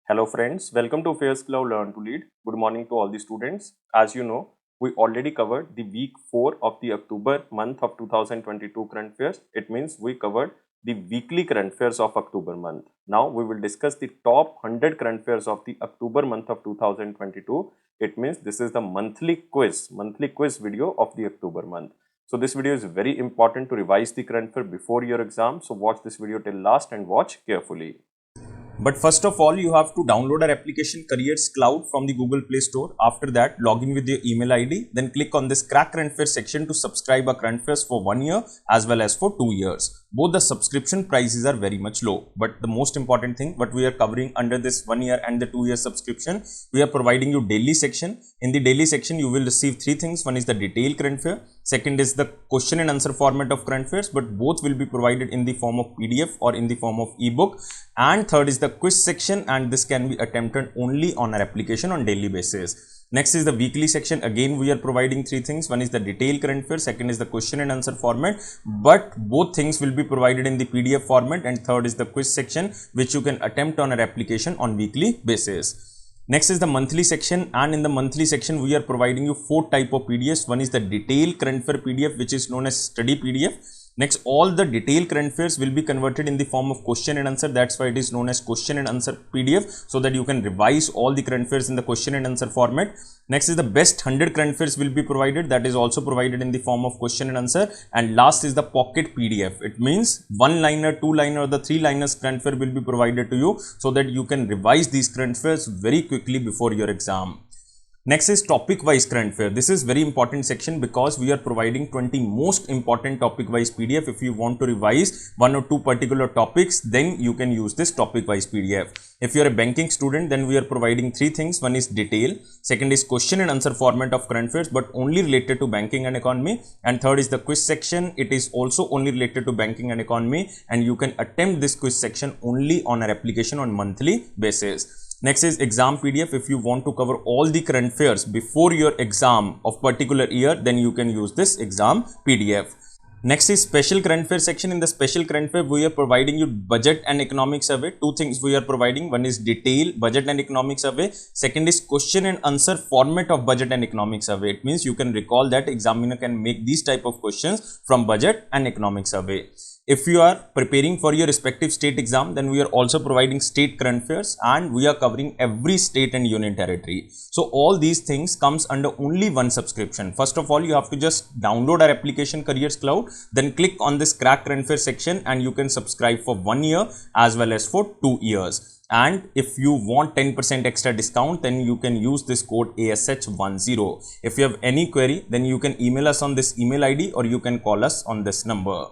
Hello friends, welcome to AffairsCloud Learn to Lead. Good morning to all the students. As you know, we already covered the week 4 of the October month of 2022 current affairs. It means we covered the weekly current affairs of October month. Now we will discuss the top 100 current affairs of the October month of 2022. It means this is the monthly quiz video of the October month. So this video is very important to revise the current affair before your exam. So watch this video till last and watch carefully. But first of all, you have to download our application Careers Cloud from the Google Play Store. After that, log in with your email ID. Then click on this Crack Current Affairs section to subscribe our current affairs for 1 year as well as for 2 years. Both the subscription prices are very much low. But the most important thing, what we are covering under this 1 year and the 2 year subscription, we are providing you daily section. In the daily section, you will receive 3 things. One is the detailed current affair. Second is the question and answer format of current affairs, but both will be provided in the form of PDF or in the form of ebook. And third is the quiz section, and this can be attempted only on our application on daily basis. Next is the weekly section. Again, we are providing 3 things. One is the detailed current affairs, second is the question and answer format, but both things will be provided in the PDF format, and third is the quiz section, which you can attempt on our application on weekly basis. Next is the monthly section, and in the monthly section we are providing you 4 type of PDFs. One is the detailed current affair PDF, which is known as study PDF. Next, all the detailed current affairs will be converted in the form of question and answer. That's why it is known as question and answer PDF, so that you can revise all the current affairs in the question and answer format. Next is the best 100 current affairs will be provided. That is also provided in the form of question and answer. And last is the pocket PDF. It means 1-liner, 2-liner or the 3-liners current affair will be provided to you, so that you can revise these current affairs very quickly before your exam. Next is topic wise current affair. This is very important section because we are providing 20 most important topic wise PDF. If you want to revise 1 or 2 particular topics, then you can use this topic wise PDF. If you are a banking student, then we are providing 3 things. One is detail, second is question and answer format of current affairs, but only related to banking and economy, and third is the quiz section. It is also only related to banking and economy, and you can attempt this quiz section only on our application on monthly basis. Next is exam PDF. If you want to cover all the current affairs before your exam of particular year, then you can use this exam PDF. Next is special current affair section. In the special current affair, we are providing you budget and economic survey. 2 things we are providing. One is detail, budget and economic survey. Second is question and answer format of budget and economic survey. It means you can recall that examiner can make these type of questions from budget and economic survey. If you are preparing for your respective state exam, then we are also providing state current affairs, and we are covering every state and union territory. So all these things comes under only one subscription. First of all, you have to just download our application Careers Cloud, then click on this Crack Current Affairs section, and you can subscribe for 1 year as well as for 2 years. And if you want 10% extra discount, then you can use this code ASH10. If you have any query, then you can email us on this email ID, or you can call us on this number.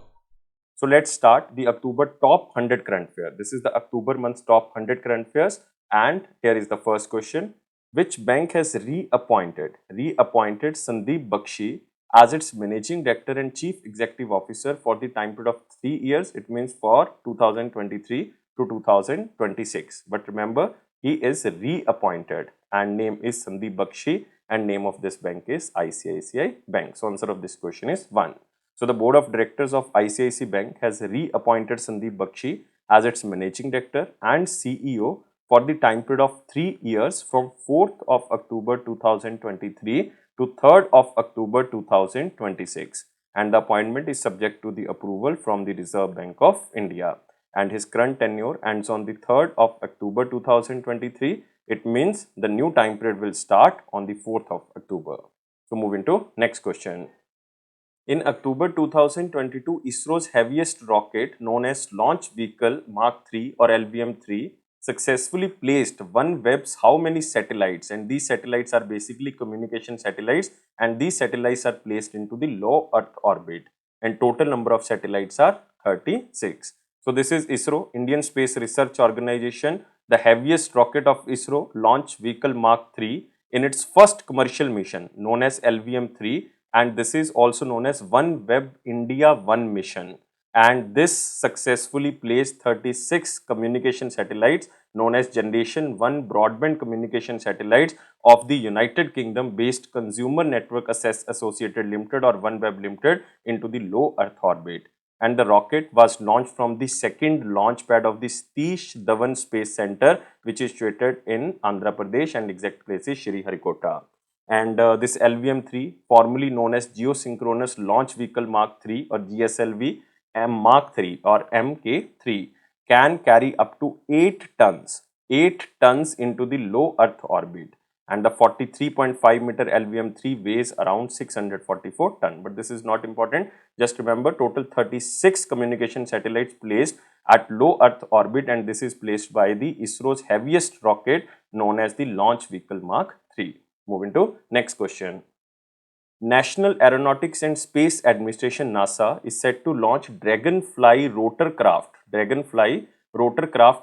So let's start the October top 100 current affair. This is the October month's top 100 current affairs, and here is the first question. Which bank has reappointed Sandeep Bakshi as its managing director and chief executive officer for the time period of 3 years? It means for 2023 to 2026. But remember, he is reappointed, and name is Sandeep Bakshi, and name of this bank is ICICI Bank. So answer of this question is 1. So the board of directors of ICICI Bank has reappointed Sandeep Bakshi as its managing director and CEO for the time period of 3 years from 4th of October 2023 to 3rd of October 2026, and the appointment is subject to the approval from the Reserve Bank of India, and his current tenure ends on the 3rd of October 2023. It means the new time period will start on the 4th of October. So moving to next question. In October 2022, ISRO's heaviest rocket, known as Launch Vehicle Mark 3 or LVM-3, successfully placed OneWeb's how many satellites? And these satellites are basically communication satellites, and these satellites are placed into the low Earth orbit, and total number of satellites are 36. So this is ISRO, Indian Space Research Organization, the heaviest rocket of ISRO, Launch Vehicle Mark 3, in its first commercial mission, known as LVM-3, and this is also known as OneWeb India 1 mission, and this successfully placed 36 communication satellites known as Generation 1 broadband communication satellites of the United Kingdom based Consumer Network Access Associated Limited or OneWeb Limited into the low Earth orbit. and the rocket was launched from the second launch pad of the Satish Dhawan Space Center, which is situated in Andhra Pradesh, and exact place is Sriharikota. And this LVM-3, formerly known as Geosynchronous Launch Vehicle Mark 3 or GSLV M Mark 3 or MK3, can carry up to 8 tons into the low Earth orbit. And the 43.5 meter LVM-3 weighs around 644 ton. But this is not important. Just remember, total 36 communication satellites placed at low Earth orbit, and this is placed by the ISRO's heaviest rocket known as the Launch Vehicle Mark 3. Moving to next question. National Aeronautics and Space Administration (NASA) is set to launch Dragonfly rotorcraft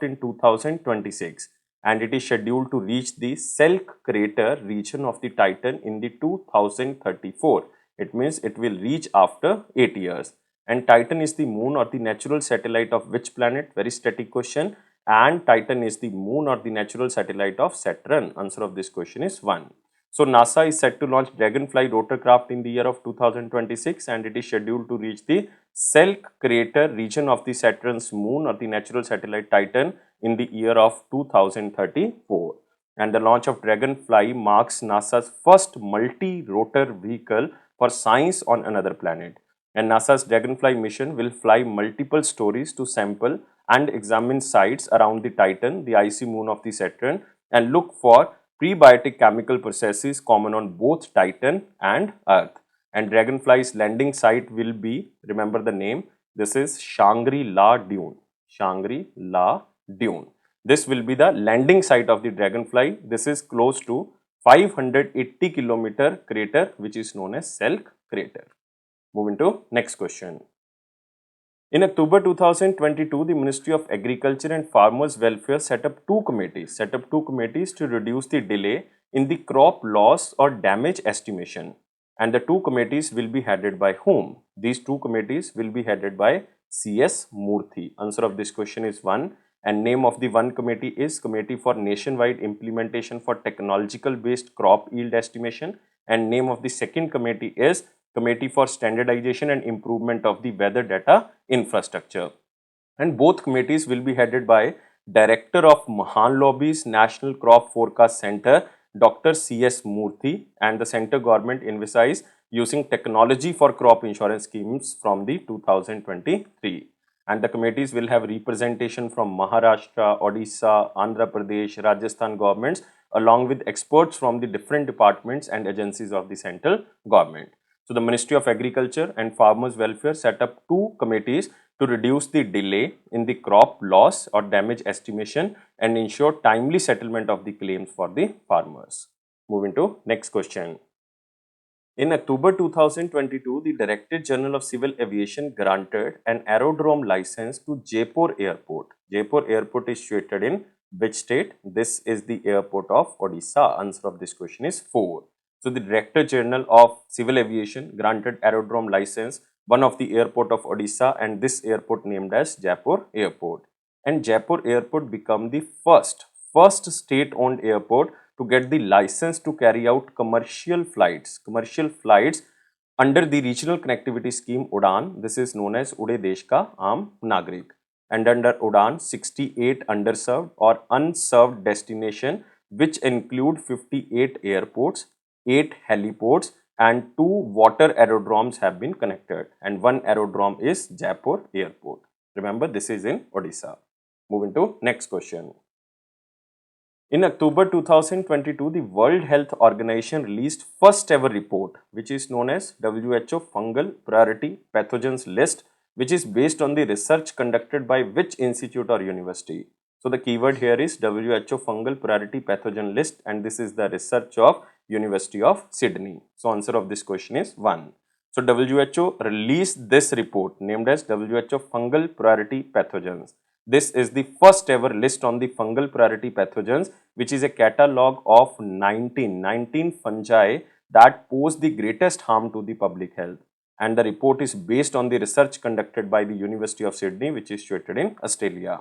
in 2026, and it is scheduled to reach the Selk crater region of the Titan in the 2034. It means it will reach after 8 years. And Titan is the moon or the natural satellite of which planet? Very static question. And Titan is the moon or the natural satellite of Saturn. Answer of this question is 1. So NASA is set to launch Dragonfly rotorcraft in the year of 2026, and it is scheduled to reach the Selk crater region of the Saturn's moon or the natural satellite Titan in the year of 2034. And the launch of Dragonfly marks NASA's first multi-rotor vehicle for science on another planet. And NASA's Dragonfly mission will fly multiple stories to sample and examine sites around the Titan, the icy moon of the Saturn, and look for prebiotic chemical processes common on both Titan and Earth. And Dragonfly's landing site will be, remember the name, this is Shangri-La Dune. Shangri-La Dune. This will be the landing site of the Dragonfly. This is close to 580 kilometer crater, which is known as Selk crater. Moving to next question. In October 2022, the Ministry of Agriculture and Farmers Welfare set up two committees to reduce the delay in the crop loss or damage estimation. And the two committees will be headed by whom? These two committees will be headed by C.S. Murthy. Answer of this question is 1. And name of the one committee is Committee for Nationwide Implementation for Technological Based Crop Yield Estimation. And name of the second committee is Committee for Standardization and Improvement of the Weather Data Infrastructure. And both committees will be headed by Director of Mahan Lobby's National Crop Forecast Center, Dr. C.S. Murthy, and the center government envisage using technology for crop insurance schemes from the 2023. And the committees will have representation from Maharashtra, Odisha, Andhra Pradesh, Rajasthan governments, along with experts from the different departments and agencies of the central government. So the Ministry of Agriculture and Farmers Welfare set up two committees to reduce the delay in the crop loss or damage estimation and ensure timely settlement of the claims for the farmers. Moving to next question. In October 2022, the Directorate General of Civil Aviation granted an aerodrome license to Jaipur Airport. Jaipur Airport is situated in which state? This is the airport of Odisha. Answer of this question is 4. So the Director General of Civil Aviation granted aerodrome license one of the airport of Odisha, and this airport named as Jaipur Airport. And Jaipur Airport become the first state-owned airport to get the license to carry out commercial flights under the Regional Connectivity Scheme UDAN. This is known as Ude Desh Ka Aam Nagrik. And under UDAN, 68 underserved or unserved destination, which include 58 airports, 8 heliports, and 2 water aerodromes have been connected, and one aerodrome is Jaipur Airport. Remember, this is in Odisha. Moving to next question. In October 2022, the World Health Organization released first ever report, which is known as WHO Fungal Priority Pathogens List, which is based on the research conducted by which institute or university. So the keyword here is WHO Fungal Priority Pathogen List, and this is the research of University of Sydney. So answer of this question is 1. So WHO released this report named as WHO Fungal Priority Pathogens. This is the first ever list on the fungal priority pathogens, which is a catalog of 19 fungi that pose the greatest harm to the public health. And the report is based on the research conducted by the University of Sydney, which is situated in Australia.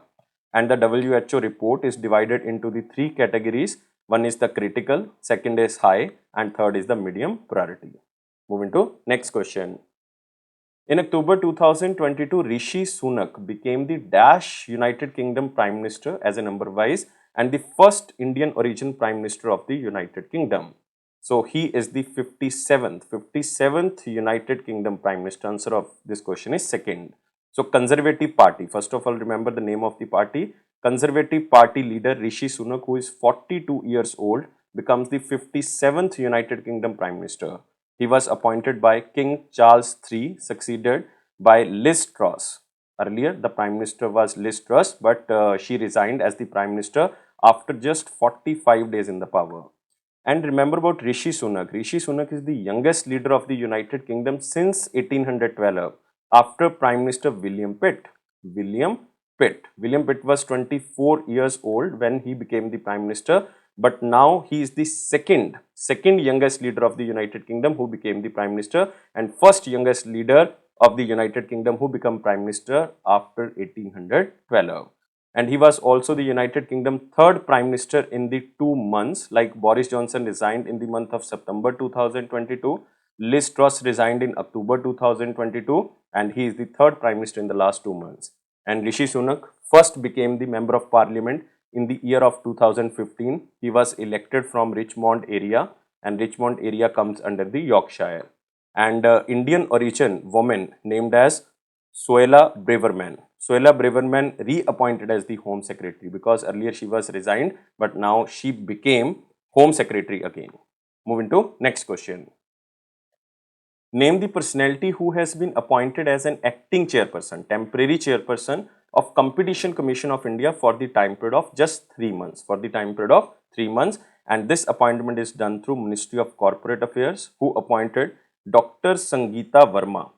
And the WHO report is divided into the 3 categories. One is the critical, second is high, and third is the medium priority. Moving to next question. In October 2022, Rishi Sunak became the Dash United Kingdom Prime Minister as a number wise and the first Indian origin Prime Minister of the United Kingdom. So he is the 57th United Kingdom Prime Minister. Answer of this question is second. So Conservative Party, first of all remember the name of the party. Conservative Party leader Rishi Sunak, who is 42 years old, becomes the 57th United Kingdom Prime Minister. He was appointed by King Charles III, succeeded by Liz Truss. Earlier, the Prime Minister was Liz Truss, but she resigned as the Prime Minister after just 45 days in the power. And remember about Rishi Sunak. Rishi Sunak is the youngest leader of the United Kingdom since 1812, after Prime Minister William Pitt. William Pitt was 24 years old when he became the Prime Minister, but now he is the second youngest leader of the United Kingdom who became the Prime Minister, and first youngest leader of the United Kingdom who became Prime Minister after 1812. And he was also the United Kingdom third Prime Minister in the 2 months, like Boris Johnson resigned in the month of September 2022, Liz Truss resigned in October 2022, and he is the third Prime Minister in the last 2 months. And Rishi Sunak first became the Member of Parliament in the year of 2015. He was elected from Richmond area, and Richmond area comes under the Yorkshire. And Indian origin woman named as Suella Braverman. Suella Braverman reappointed as the Home Secretary because earlier she was resigned, but now she became Home Secretary again. Moving to next question. Name the personality who has been appointed as an acting chairperson, temporary chairperson of Competition Commission of India for the time period of just 3 months. And this appointment is done through Ministry of Corporate Affairs, who appointed Dr. Sangeeta Verma,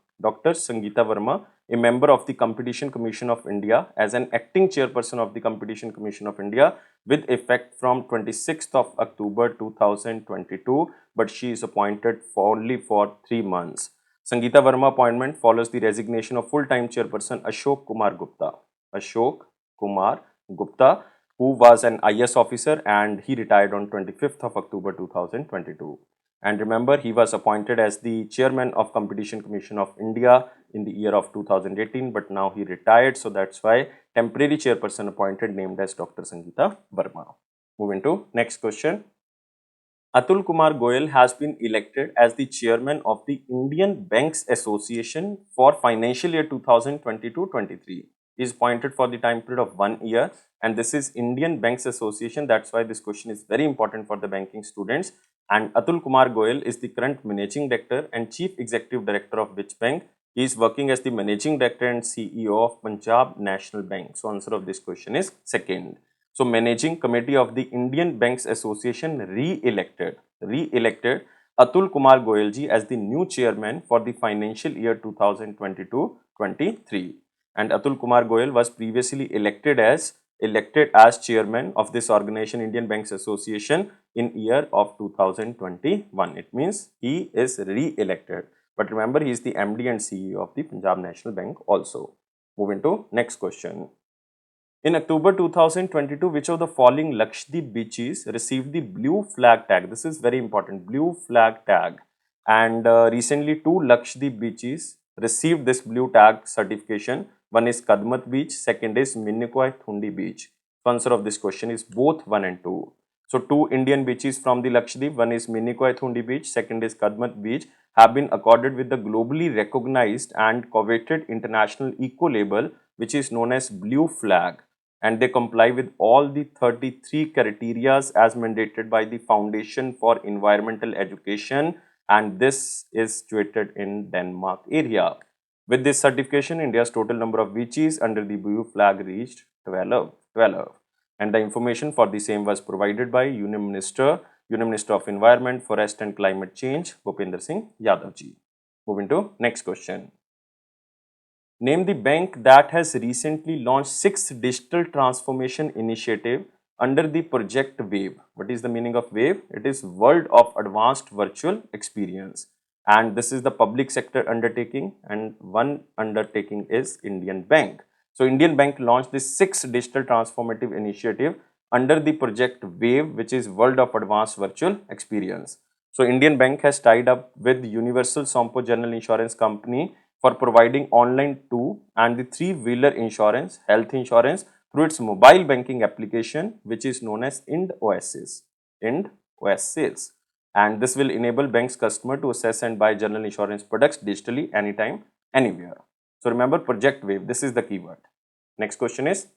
a member of the Competition Commission of India, as an acting chairperson of the Competition Commission of India with effect from 26th of October 2022, but she is appointed only for 3 months. Sangeeta Verma appointment follows the resignation of full-time chairperson Ashok Kumar Gupta, who was an IS officer, and he retired on 25th of October 2022. And remember, he was appointed as the chairman of Competition Commission of India in the year of 2018, but now he retired. So that's why temporary chairperson appointed named as Dr. Sangeeta Verma. Moving to next question. Atul Kumar Goyal has been elected as the chairman of the Indian Banks Association for financial year 2022-23. He is appointed for the time period of 1 year, and this is Indian Banks Association. That's why this question is very important for the banking students. And Atul Kumar Goyal is the current managing director and chief executive director of which bank? He is working as the managing director and CEO of Punjab National Bank. So answer of this question is second. So managing committee of the Indian Banks Association re-elected Atul Kumar Goyal ji as the new chairman for the financial year 2022-23. And Atul Kumar Goyal was previously elected as chairman of this organization, Indian Banks Association, in year of 2021. It means he is re-elected. But remember, he is the MD and CEO of the Punjab National Bank also. Moving to next question. In October 2022, which of the following Lakshadweep beaches received the blue flag tag? This is very important, blue flag tag. And recently, 2 Lakshadweep beaches received this blue tag certification. One is Kadmat Beach, second is Minnikoy Thundi Beach. So answer of this question is both 1 and 2. So 2 Indian beaches from the Lakshadweep, one is Minnikoy Thundi Beach, second is Kadmat Beach, have been accorded with the globally recognized and coveted international eco label, which is known as blue flag. And they comply with all the 33 criteria as mandated by the Foundation for Environmental Education, and this is situated in Denmark area. With this certification, India's total number of beaches under the blue flag reached 12. And the information for the same was provided by Union Minister of Environment, Forest and Climate Change, Bhupender Singh Yadav ji. Moving to next question. Name the bank that has recently launched 6 digital transformation initiative under the Project WAVE. What is the meaning of WAVE? It is World of Advanced Virtual Experience. And this is the public sector undertaking, and one undertaking is Indian Bank. So Indian Bank launched this 6 digital transformative initiative under the Project WAVE, which is World of Advanced Virtual Experience. So Indian Bank has tied up with Universal Sompo General Insurance Company for providing online two and the three-wheeler insurance, health insurance through its mobile banking application, which is known as IND OSS. IND OSS. And this will enable banks customer to access and buy general insurance products digitally anytime, anywhere. So remember Project Wave, this is the keyword. Next question is,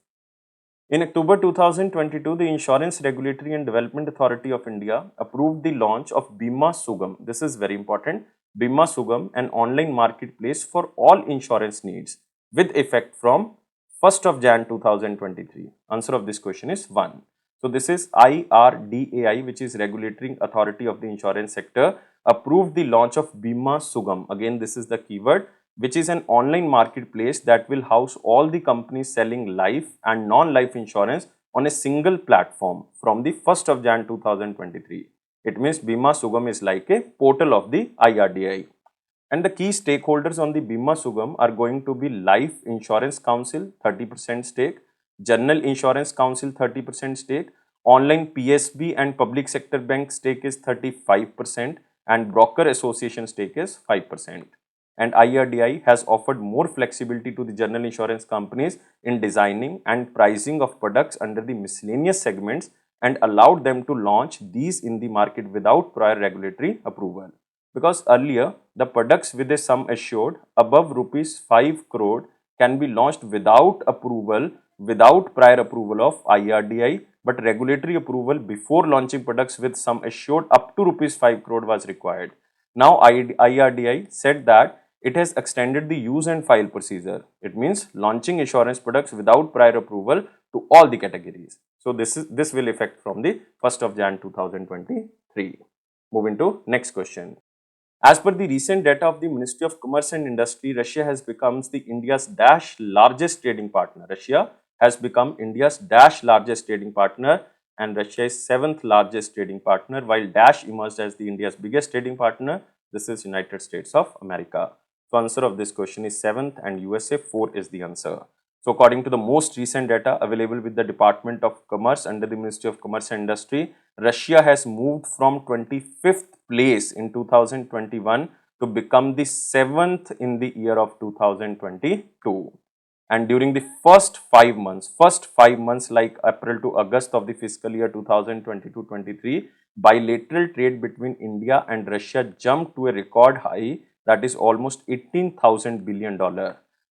in October 2022, the Insurance Regulatory and Development Authority of India approved the launch of Bima Sugam. This is very important. Bima Sugam, an online marketplace for all insurance needs with effect from 1st of Jan 2023. Answer of this question is 1. So this is IRDAI, which is Regulatory Authority of the Insurance Sector, approved the launch of Bima Sugam. Again, this is the keyword, which is an online marketplace that will house all the companies selling life and non-life insurance on a single platform from the 1st of Jan 2023. It means Bima Sugam is like a portal of the IRDAI. And the key stakeholders on the Bima Sugam are going to be Life Insurance Council 30% stake, General Insurance Council 30% stake, Online PSB and Public Sector Bank stake is 35% and Broker Association stake is 5%. And IRDAI has offered more flexibility to the general insurance companies in designing and pricing of products under the miscellaneous segments and allowed them to launch these in the market without prior regulatory approval. Because earlier, the products with a sum assured above rupees 5 crore can be launched without approval, without prior approval of IRDAI, but regulatory approval before launching products with sum assured up to rupees 5 crore was required. Now, IRDAI said that it has extended the use and file procedure. It means launching insurance products without prior approval to all the categories. So this will affect from the 1st of Jan 2023. Moving to next question. As per the recent data of the Ministry of Commerce and Industry, Russia has become the India's largest trading partner. Russia has become India's largest trading partner, and Russia is 7th largest trading partner, while Dash emerged as the India's biggest trading partner. This is United States of America. So answer of this question is 7th and USA 4 is the answer. So according to the most recent data available with the Department of Commerce under the Ministry of Commerce and Industry, Russia has moved from 25th place in 2021 to become the 7th in the year of 2022. And during the first 5 months like April to August of the fiscal year 2022-23, bilateral trade between India and Russia jumped to a record high, that is almost $18,000 billion.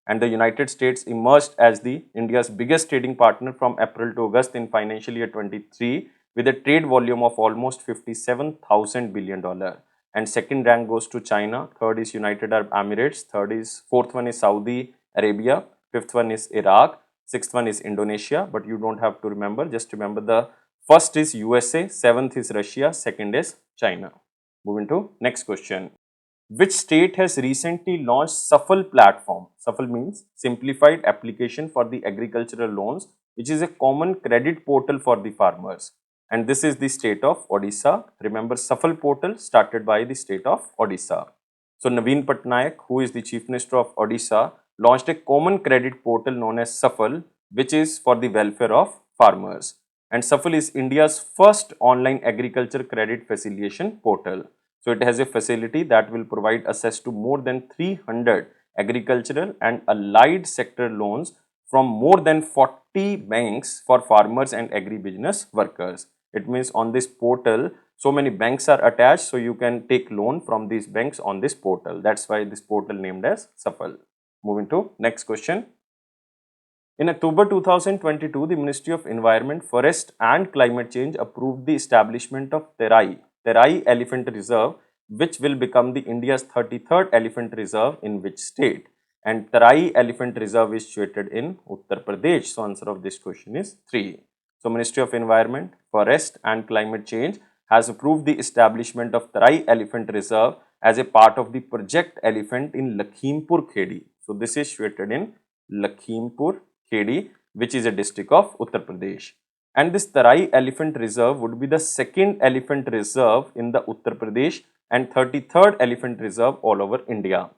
And the United States emerged as the India's biggest trading partner from April to August in financial year 23 with a trade volume of almost $57,000 billion. And second rank goes to China, third is United Arab Emirates, fourth one is Saudi Arabia, fifth one is Iraq, sixth one is Indonesia, but you don't have to remember, just remember the first is USA, seventh is Russia, second is China. Moving to next question. Which state has recently launched SAFL platform? SAFL means Simplified Application for the Agricultural Loans, which is a common credit portal for the farmers. And this is the state of Odisha. Remember, SAFL portal started by the state of Odisha. So Naveen Patnaik, who is the Chief Minister of Odisha, launched a common credit portal known as SAFL, which is for the welfare of farmers. And SAFL is India's first online agriculture credit facilitation portal. So it has a facility that will provide access to more than 300 agricultural and allied sector loans from more than 40 banks for farmers and agribusiness workers. It means on this portal, so many banks are attached, so you can take loan from these banks on this portal. That's why this portal named as SAFL. Moving to next question. In October 2022, the Ministry of Environment, Forest and Climate Change approved the establishment of Terai Elephant Reserve, which will become the India's 33rd elephant reserve in which state? And Terai Elephant Reserve is situated in Uttar Pradesh. So answer of this question is 3. So Ministry of Environment, Forest and Climate Change has approved the establishment of Terai Elephant Reserve as a part of the Project Elephant in Lakhimpur Khedi. So this is situated in Lakhimpur Khedi, which is a district of Uttar Pradesh. And this Terai Elephant Reserve would be the second elephant reserve in the Uttar Pradesh and 33rd elephant reserve all over India.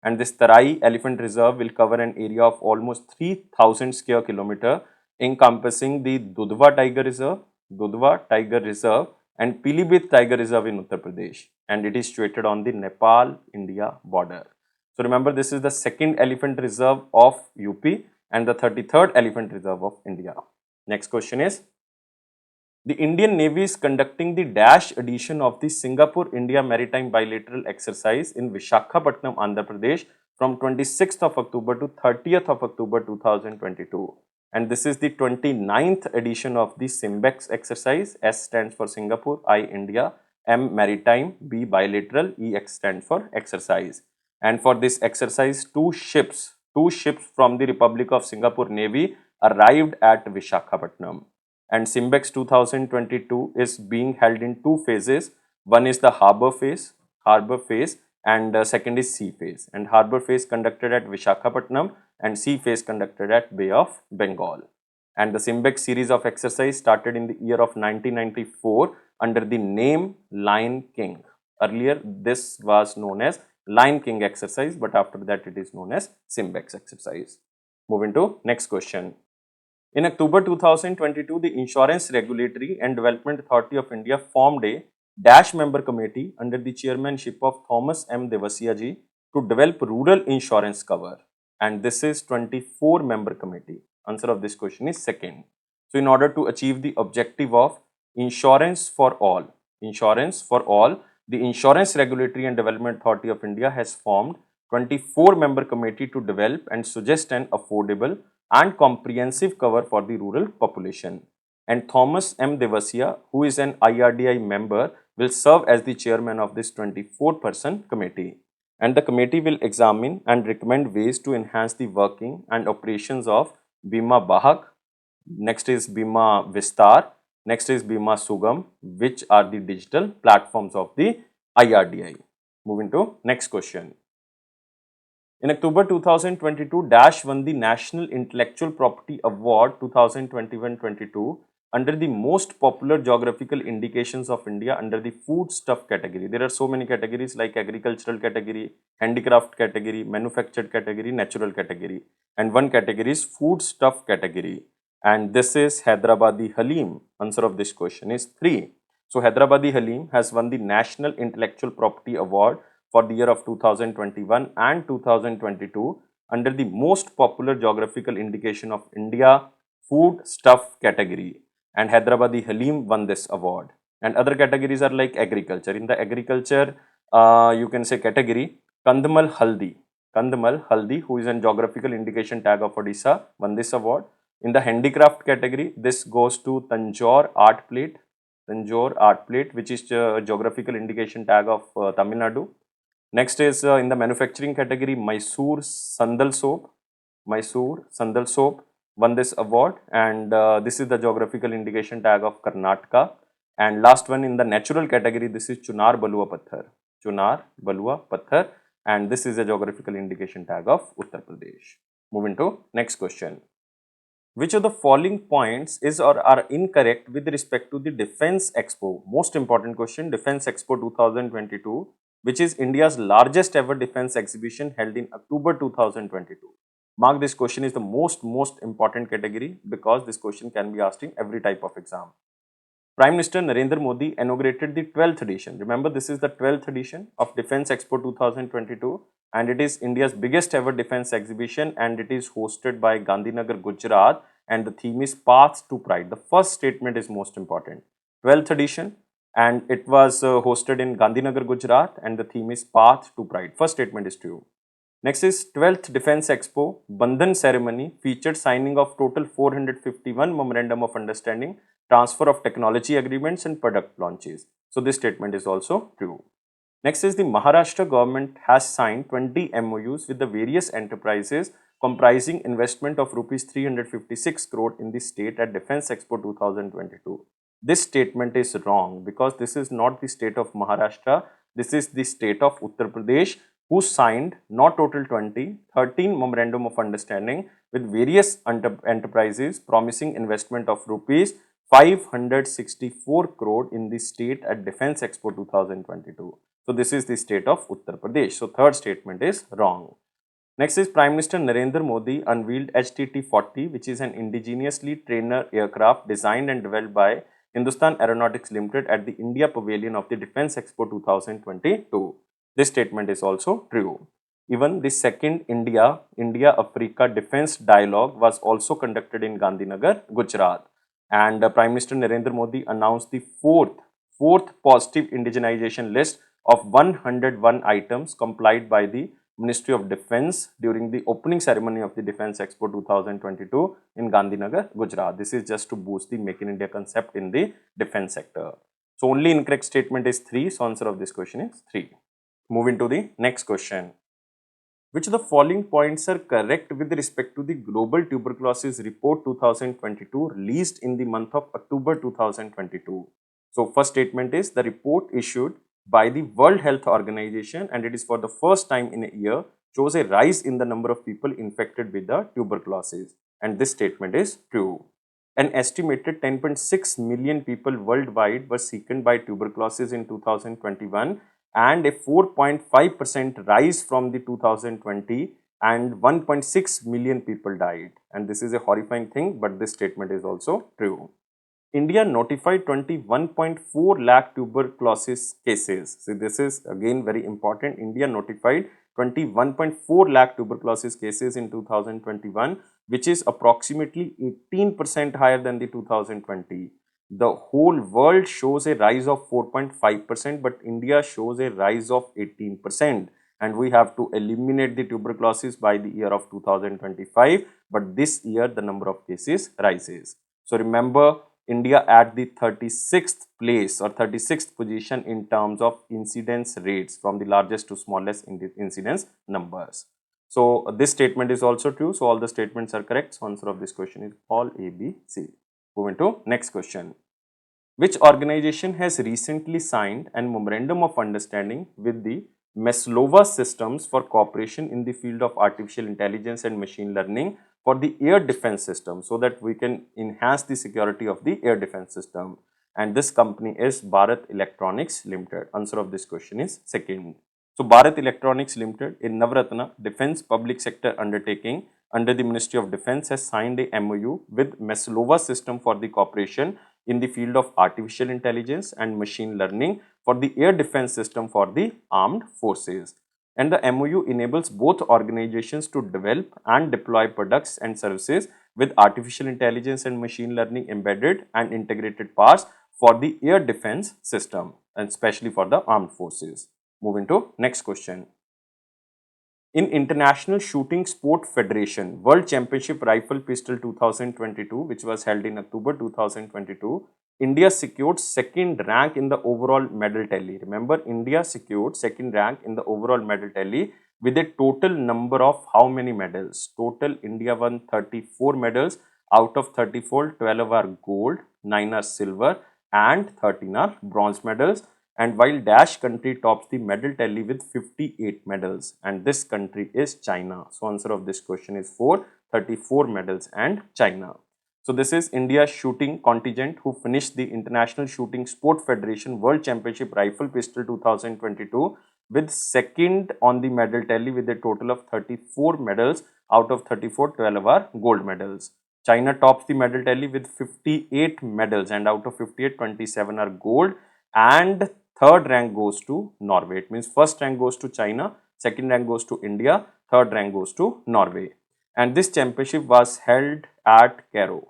And this Terai Elephant Reserve will cover an area of almost 3,000 square kilometer, encompassing the Dudhwa Tiger Reserve and Pilibhit Tiger Reserve in Uttar Pradesh. And it is situated on the Nepal-India border. So remember, this is the second elephant reserve of UP and the 33rd elephant reserve of India. Next question is, the Indian Navy is conducting the Dash edition of the Singapore-India Maritime Bilateral Exercise in Visakhapatnam, Andhra Pradesh from 26th of October to 30th of October 2022. And this is the 29th edition of the SIMBEX exercise. S stands for Singapore, I India, M Maritime, B Bilateral, EX stands for exercise. And for this exercise, two ships from the Republic of Singapore Navy arrived at Visakhapatnam. And SIMBEX 2022 is being held in two phases. One is the harbor phase, and second is sea phase. And harbor phase conducted at Visakhapatnam and sea phase conducted at Bay of Bengal. And the SIMBEX series of exercise started in the year of 1994 under the name Lion King. Earlier, this was known as Lion King exercise, but after that it is known as SIMBEX exercise. Moving to next question. In October 2022, the Insurance Regulatory and Development Authority of India formed a Dash member committee under the chairmanship of Thomas M. Devasia ji to develop rural insurance cover. And this is 24-member committee. Answer of this question is second. So in order to achieve the objective of insurance for all, the Insurance Regulatory and Development Authority of India has formed 24-member committee to develop and suggest an affordable and comprehensive cover for the rural population. And Thomas M. Devasia, who is an IRDI member, will serve as the chairman of this 24-person committee. And the committee will examine and recommend ways to enhance the working and operations of Bima Bahak, next is Bima Vistar, next is Bima Sugam, which are the digital platforms of the IRDI. Moving to next question. In October 2022, Dash won the National Intellectual Property Award 2021-22 under the most popular geographical indications of India under the food stuff category. There are so many categories like agricultural category, handicraft category, manufactured category, natural category. And one category is food stuff category. And this is Hyderabadi Halim. Answer of this question is 3. So Hyderabadi Halim has won the National Intellectual Property Award for the year of 2021 and 2022 under the most popular geographical indication of India food stuff category, and Hyderabadi Halim won this award. And other categories are like agriculture. In the agriculture, you can say category, Kandhamal Haldi, who is a geographical indication tag of Odisha, won this award. In the handicraft category, this goes to Tanjore art plate, which is a geographical indication tag of Tamil Nadu. Next is in the manufacturing category, Mysore Sandal soap won this award, and this is the geographical indication tag of Karnataka. And last one in the natural category, this is Chunar Balua Patthar, and this is a geographical indication tag of Uttar Pradesh. Moving to next question. Which of the following points is or are incorrect with respect to the Defence Expo? Most important question, Defence Expo 2022, which is India's largest ever defence exhibition held in October 2022. Mark, this question is the most important category because this question can be asked in every type of exam. Prime Minister Narendra Modi inaugurated the 12th edition. Remember, this is the 12th edition of Defence Expo 2022 and it is India's biggest ever defence exhibition and it is hosted by Gandhinagar, Gujarat, and the theme is Paths to Pride. The first statement is most important. 12th edition and it was hosted in Gandhinagar, Gujarat, and the theme is Path to Pride. First statement is true. Next is 12th Defence Expo Bandhan ceremony featured signing of total 451 Memorandum of Understanding, transfer of technology agreements and product launches. So this statement is also true. Next is the Maharashtra government has signed 20 MOUs with the various enterprises comprising investment of rupees 356 crore in the state at Defence Expo 2022. This statement is wrong because this is not the state of Maharashtra, this is the state of Uttar Pradesh, who signed not total 20, 13 Memorandum of Understanding with various enterprises promising investment of rupees 564 crore in the state at Defence Expo 2022. So this is the state of Uttar Pradesh. So third statement is wrong. Next is Prime Minister Narendra Modi unveiled HTT-40, which is an indigenously trainer aircraft designed and developed by Hindustan Aeronautics Limited at the India Pavilion of the Defence Expo 2022. This statement is also true. Even the second India-Africa Defence Dialogue was also conducted in Gandhinagar, Gujarat. And Prime Minister Narendra Modi announced the fourth positive indigenization list of 101 items complied by the Ministry of Defence during the opening ceremony of the Defence Expo 2022 in Gandhinagar, Gujarat. This is just to boost the Make in India concept in the defence sector. So only incorrect statement is 3. So answer of this question is 3. Moving to the next question. Which of the following points are correct with respect to the Global Tuberculosis Report 2022 released in the month of October 2022? So first statement is the report issued by the World Health Organization, and it is for the first time in a year, shows a rise in the number of people infected with the tuberculosis, and this statement is true. An estimated 10.6 million people worldwide were sickened by tuberculosis in 2021, and a 4.5% rise from the 2020, and 1.6 million people died. And this is a horrifying thing, but this statement is also true. India notified 21.4 lakh tuberculosis cases. So this is again very important. India notified 21.4 lakh tuberculosis cases in 2021, which is approximately 18% higher than the 2020. The whole world shows a rise of 4.5%, but India shows a rise of 18%. And we have to eliminate the tuberculosis by the year of 2025, but this year the number of cases rises. So remember, India at the 36th place or 36th position in terms of incidence rates from the largest to smallest incidence numbers. So this statement is also true. So all the statements are correct. So answer of this question is all A, B, C. Moving to next question. Which organization has recently signed a memorandum of understanding with the Maslova Systems for cooperation in the field of artificial intelligence and machine learning for the air defense system, so that we can enhance the security of the air defense system? And this company is Bharat Electronics Limited. Answer of this question is second. So Bharat Electronics Limited, a Navratna defense public sector undertaking under the Ministry of Defense, has signed a MOU with Maslova System for the cooperation in the field of artificial intelligence and machine learning for the air defense system for the armed forces. And the MOU enables both organizations to develop and deploy products and services with artificial intelligence and machine learning embedded and integrated parts for the air defense system, and especially for the armed forces. Moving to next question. In International Shooting Sport Federation World Championship Rifle Pistol 2022, which was held in October 2022, India secured second rank in the overall medal tally. Remember, India secured second rank in the overall medal tally with a total number of how many medals? Total, India won 34 medals. Out of 34, 12 are gold, 9 are silver, and 13 are bronze medals. And while dash country tops the medal tally with 58 medals, and this country is China. So answer of this question is 34 medals and China. So this is India's shooting contingent who finished the International Shooting Sport Federation World Championship Rifle Pistol 2022 with second on the medal tally with a total of 34 medals. Out of 34, 12 are gold medals. China tops the medal tally with 58 medals, and out of 58, 27 are gold, and third rank goes to Norway. It means first rank goes to China, second rank goes to India, third rank goes to Norway. And this championship was held at Cairo,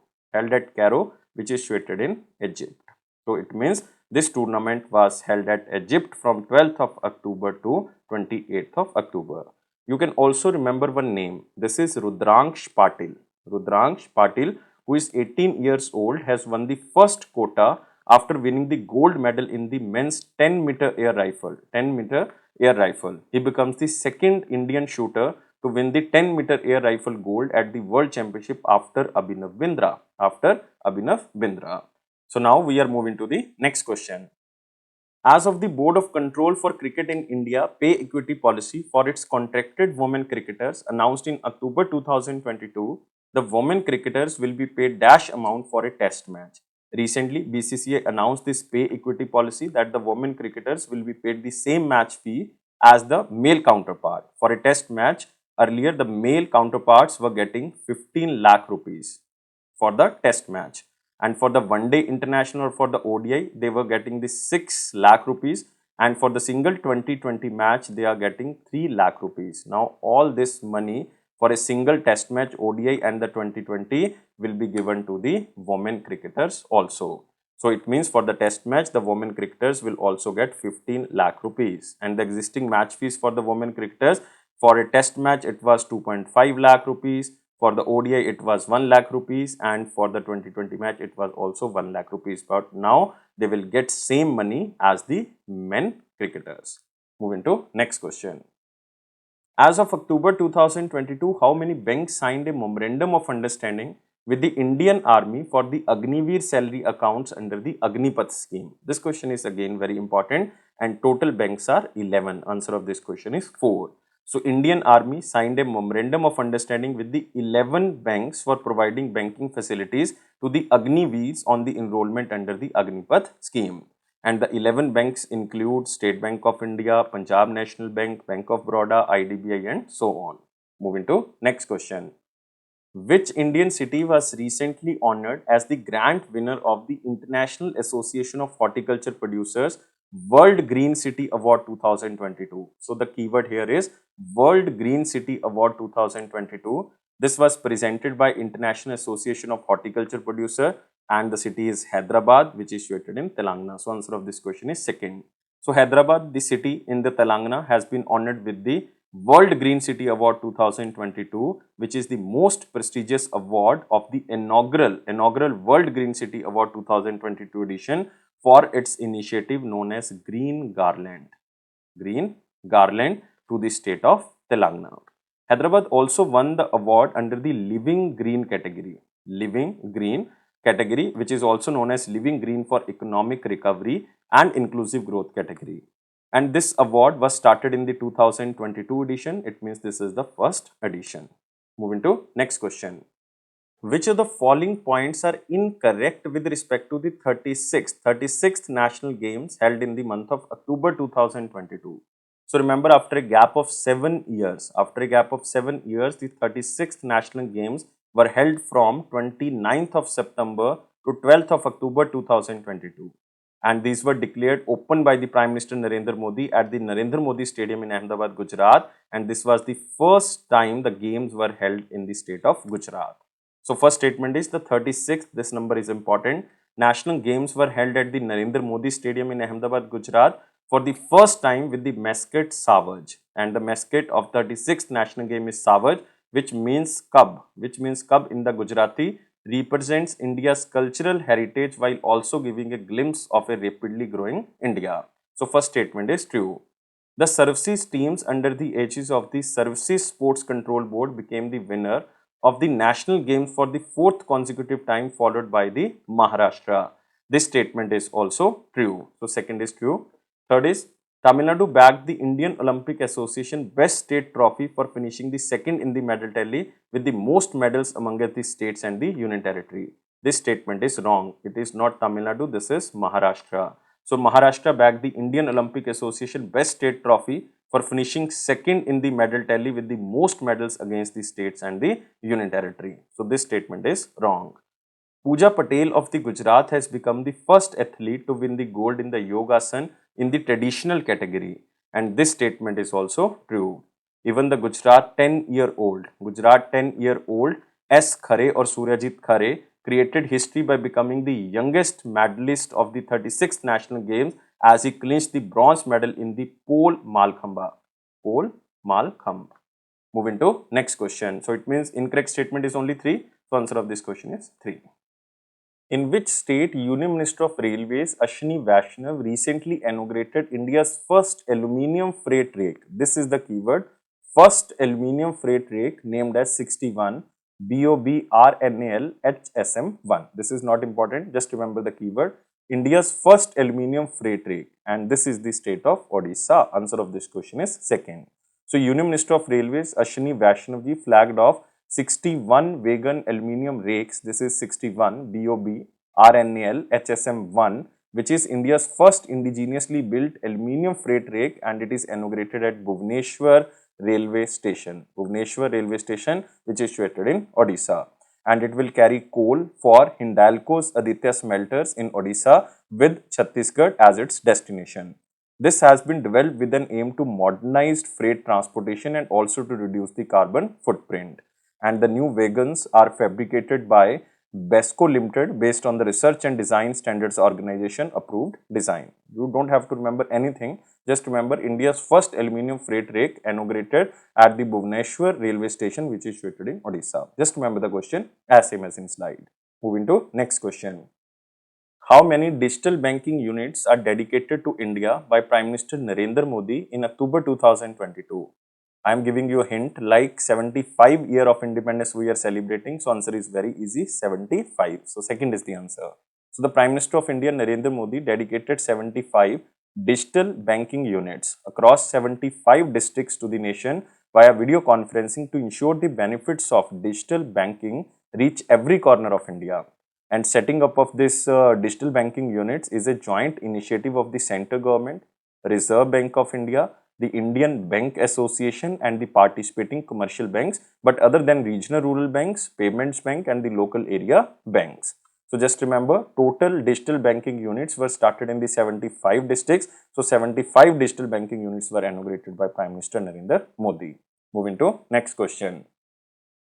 which is situated in Egypt. So it means this tournament was held at Egypt from 12th of October to 28th of October. You can also remember one name. This is Rudraksh Patil. Rudraksh Patil, who is 18 years old, has won the first quota after winning the gold medal in the men's 10-meter air rifle. 10-meter air rifle. He becomes the second Indian shooter to win the 10-meter air rifle gold at the World Championship after Abhinav Bindra. So now we are moving to the next question. As of the Board of Control for Cricket in India pay equity policy for its contracted women cricketers announced in October 2022, the women cricketers will be paid dash amount for a test match. Recently, BCCI announced this pay equity policy that the women cricketers will be paid the same match fee as the male counterpart. For a test match, earlier the male counterparts were getting 15 lakh rupees for the test match, and for the one day international or for the ODI, they were getting the 6 lakh rupees, and for the single 2020 match they are getting 3 lakh rupees. Now all this money for a single test match ODI and the 2020 will be given to the women cricketers also. So it means for the test match the women cricketers will also get 15 lakh rupees, and the existing match fees for the women cricketers for a test match it was 2.5 lakh rupees, for the ODI it was 1 lakh rupees, and for the 2020 match it was also 1 lakh rupees. But now they will get same money as the men cricketers. Moving to next question. As of October 2022, how many banks signed a memorandum of understanding with the Indian Army for the Agniveer salary accounts under the Agnipath scheme? This question is again very important, and total banks are 11. Answer of this question is 4. So, Indian Army signed a memorandum of understanding with the 11 banks for providing banking facilities to the Agniveers on the enrollment under the Agnipath scheme. And the 11 banks include State Bank of India, Punjab National Bank, Bank of Baroda, IDBI and so on. Moving to next question. Which Indian city was recently honored as the grand winner of the International Association of Horticulture Producers World Green City Award 2022? So the keyword here is World Green City Award 2022. This was presented by International Association of Horticulture Producer, and the city is Hyderabad, which is situated in Telangana. So answer of this question is second. So Hyderabad, the city in the Telangana, has been honored with the World Green City Award 2022, which is the most prestigious award of the inaugural World Green City Award 2022 edition for its initiative known as Green Garland to the state of Telangana. Hyderabad also won the award under the Living Green category, which is also known as Living Green for Economic Recovery and Inclusive Growth category. And this award was started in the 2022 edition. It means this is the first edition. Moving to next question. Which of the following points are incorrect with respect to the 36th National Games held in the month of October 2022? So remember, after a gap of 7 years, the 36th National Games were held from 29th of September to 12th of October 2022. And these were declared open by the Prime Minister Narendra Modi at the Narendra Modi Stadium in Ahmedabad, Gujarat. And this was the first time the games were held in the state of Gujarat. So first statement is the 36th, this number is important. National Games were held at the Narendra Modi Stadium in Ahmedabad, Gujarat for the first time with the mascot Savage. And the mascot of 36th National Game is Savage, which means cub in the Gujarati, represents India's cultural heritage while also giving a glimpse of a rapidly growing India. So first statement is true. The services teams under the aegis of the Services Sports Control Board became the winner of the National Games for the 4th consecutive time, followed by the Maharashtra. This statement is also true. So second is true. Third is Tamil Nadu bagged the Indian Olympic Association Best State Trophy for finishing the second in the medal tally with the most medals among the states and the Union Territory. This statement is wrong. It is not Tamil Nadu, this is Maharashtra. So Maharashtra bagged the Indian Olympic Association Best State Trophy for finishing second in the medal tally with the most medals against the states and the Union Territory. So this statement is wrong. Pooja Patel of the Gujarat has become the first athlete to win the gold in the Yogasan in the traditional category, and this statement is also true. Even the Gujarat 10-year-old S. Khare or Suryajit Khare created history by becoming the youngest medalist of the 36th National Games as he clinched the bronze medal in the pole Malkhamba. Moving to next question. So it means incorrect statement is only 3. So answer of this question is 3. In which state Union Minister of Railways Ashwini Vaishnav recently inaugurated India's first aluminium freight rake? This is the keyword. First aluminium freight rake named as 61 BOBRNAL HSM1. This is not important. Just remember the keyword. India's first aluminium freight rake, and this is the state of Odisha. Answer of this question is second. So Union Minister of Railways Ashwini Vaishnav flagged off 61 wagon aluminium rakes. This is 61 BOB RNAL HSM1, which is India's first indigenously built aluminium freight rake, and it is inaugurated at Bhubaneswar Railway Station, which is situated in Odisha. And it will carry coal for Hindalco's Aditya smelters in Odisha with Chhattisgarh as its destination. This has been developed with an aim to modernize freight transportation and also to reduce the carbon footprint. And the new wagons are fabricated by BESCO Limited based on the Research and Design Standards Organization approved design. You don't have to remember anything. Just remember India's first aluminium freight rake inaugurated at the Bhubaneswar railway station, which is situated in Odisha. Just remember the question as same as in slide. Moving to next question. How many digital banking units are dedicated to India by Prime Minister Narendra Modi in October 2022? I am giving you a hint, like 75 year of independence we are celebrating. So answer is very easy, 75. So second is the answer. So the Prime Minister of India Narendra Modi dedicated 75 digital banking units across 75 districts to the nation via video conferencing to ensure the benefits of digital banking reach every corner of India. And setting up of this digital banking units is a joint initiative of the central government, Reserve Bank of India, the Indian Bank Association and the participating commercial banks, but other than regional rural banks, payments bank and the local area banks. So just remember, total digital banking units were started in the 75 districts. So 75 digital banking units were inaugurated by Prime Minister Narendra Modi. Moving to next question.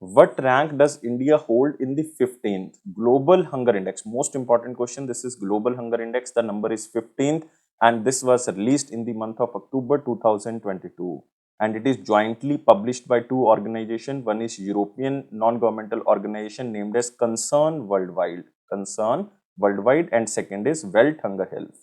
What rank does India hold in the 15th Global Hunger Index? Most important question. This is Global Hunger Index. The number is 15th and this was released in the month of October 2022. And it is jointly published by two organizations. One is European non-governmental organization named as Concern Worldwide. And second is World Hunger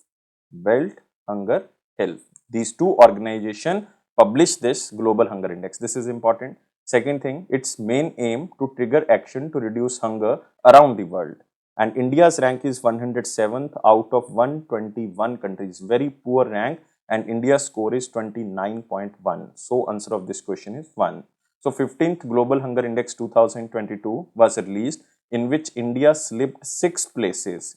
Health. These two organizations publish this Global Hunger Index. This is important. Second thing, its main aim to trigger action to reduce hunger around the world. And India's rank is 107th out of 121 countries. Very poor rank and India's score is 29.1. So answer of this question is 1. So 15th Global Hunger Index 2022 was released in which India slipped 6 places.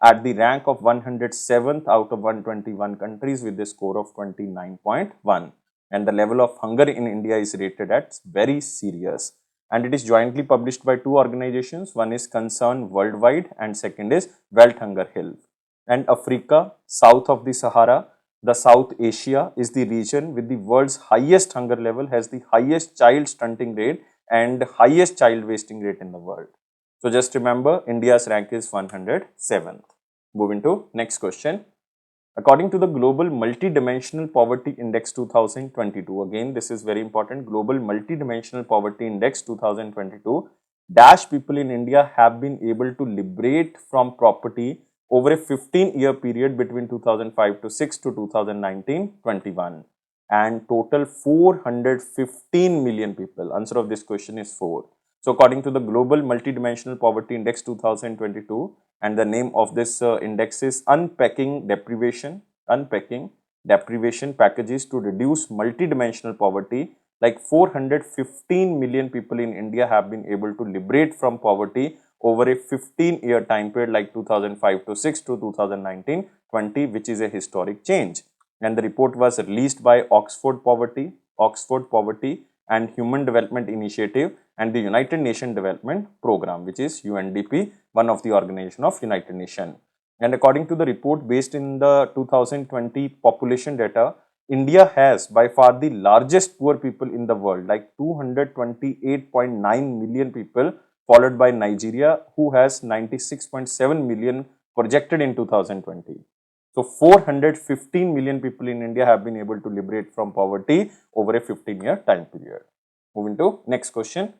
At the rank of 107th out of 121 countries with a score of 29.1. And the level of hunger in India is rated at very serious. And it is jointly published by two organizations. One is Concern Worldwide and second is World Hunger Health. And Africa, south of the Sahara, the South Asia is the region with the world's highest hunger level, has the highest child stunting rate and highest child wasting rate in the world. So just remember, India's rank is 107th. Moving to next question. According to the Global Multidimensional Poverty Index 2022, again this is very important, Global Multidimensional Poverty Index 2022, dash people in India have been able to liberate from poverty over a 15-year period between 2005 to 6 to 2019-21 and total 415 million people. Answer of this question is 4. So according to the Global Multidimensional Poverty Index 2022, and the name of this index is Unpacking Deprivation Packages to Reduce Multidimensional Poverty. Like 415 million people in India have been able to liberate from poverty over a 15-year time period like 2005 to 6 to 2019-20, which is a historic change. And the report was released by Oxford Poverty and Human Development Initiative and the United Nations Development Program, which is UNDP, one of the organization of United Nations. And according to the report based in the 2020 population data, India has by far the largest poor people in the world, like 228.9 million people, followed by Nigeria, who has 96.7 million projected in 2020. So 415 million people in India have been able to liberate from poverty over a 15-year time period. Moving to next question.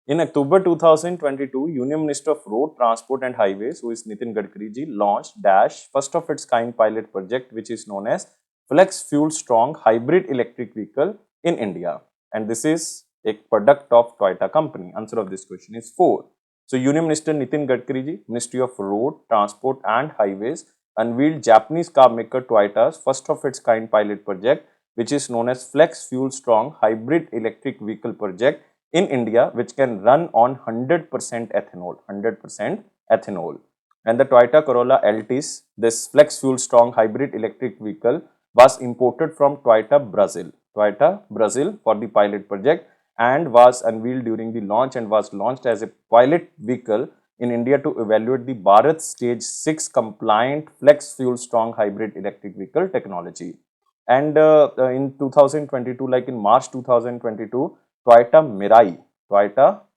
In October 2022, Union Minister of Road, Transport and Highways, who is Nitin Gadkari ji, launched dash first of its kind pilot project, which is known as Flex Fuel Strong Hybrid Electric Vehicle in India. And this is a product of Toyota company. Answer of this question is 4. So Union Minister Nitin Gadkari ji, Ministry of Road, Transport and Highways, unveiled Japanese car maker Toyota's first of its kind pilot project, which is known as Flex Fuel Strong Hybrid Electric Vehicle project in India, which can run on 100% ethanol. And the Toyota Corolla Altis, this Flex Fuel Strong Hybrid Electric Vehicle, was imported from Toyota Brazil for the pilot project and was unveiled during the launch and was launched as a pilot vehicle in India to evaluate the Bharat Stage 6 compliant flex fuel strong hybrid electric vehicle technology. And in 2022, like in March 2022, Toyota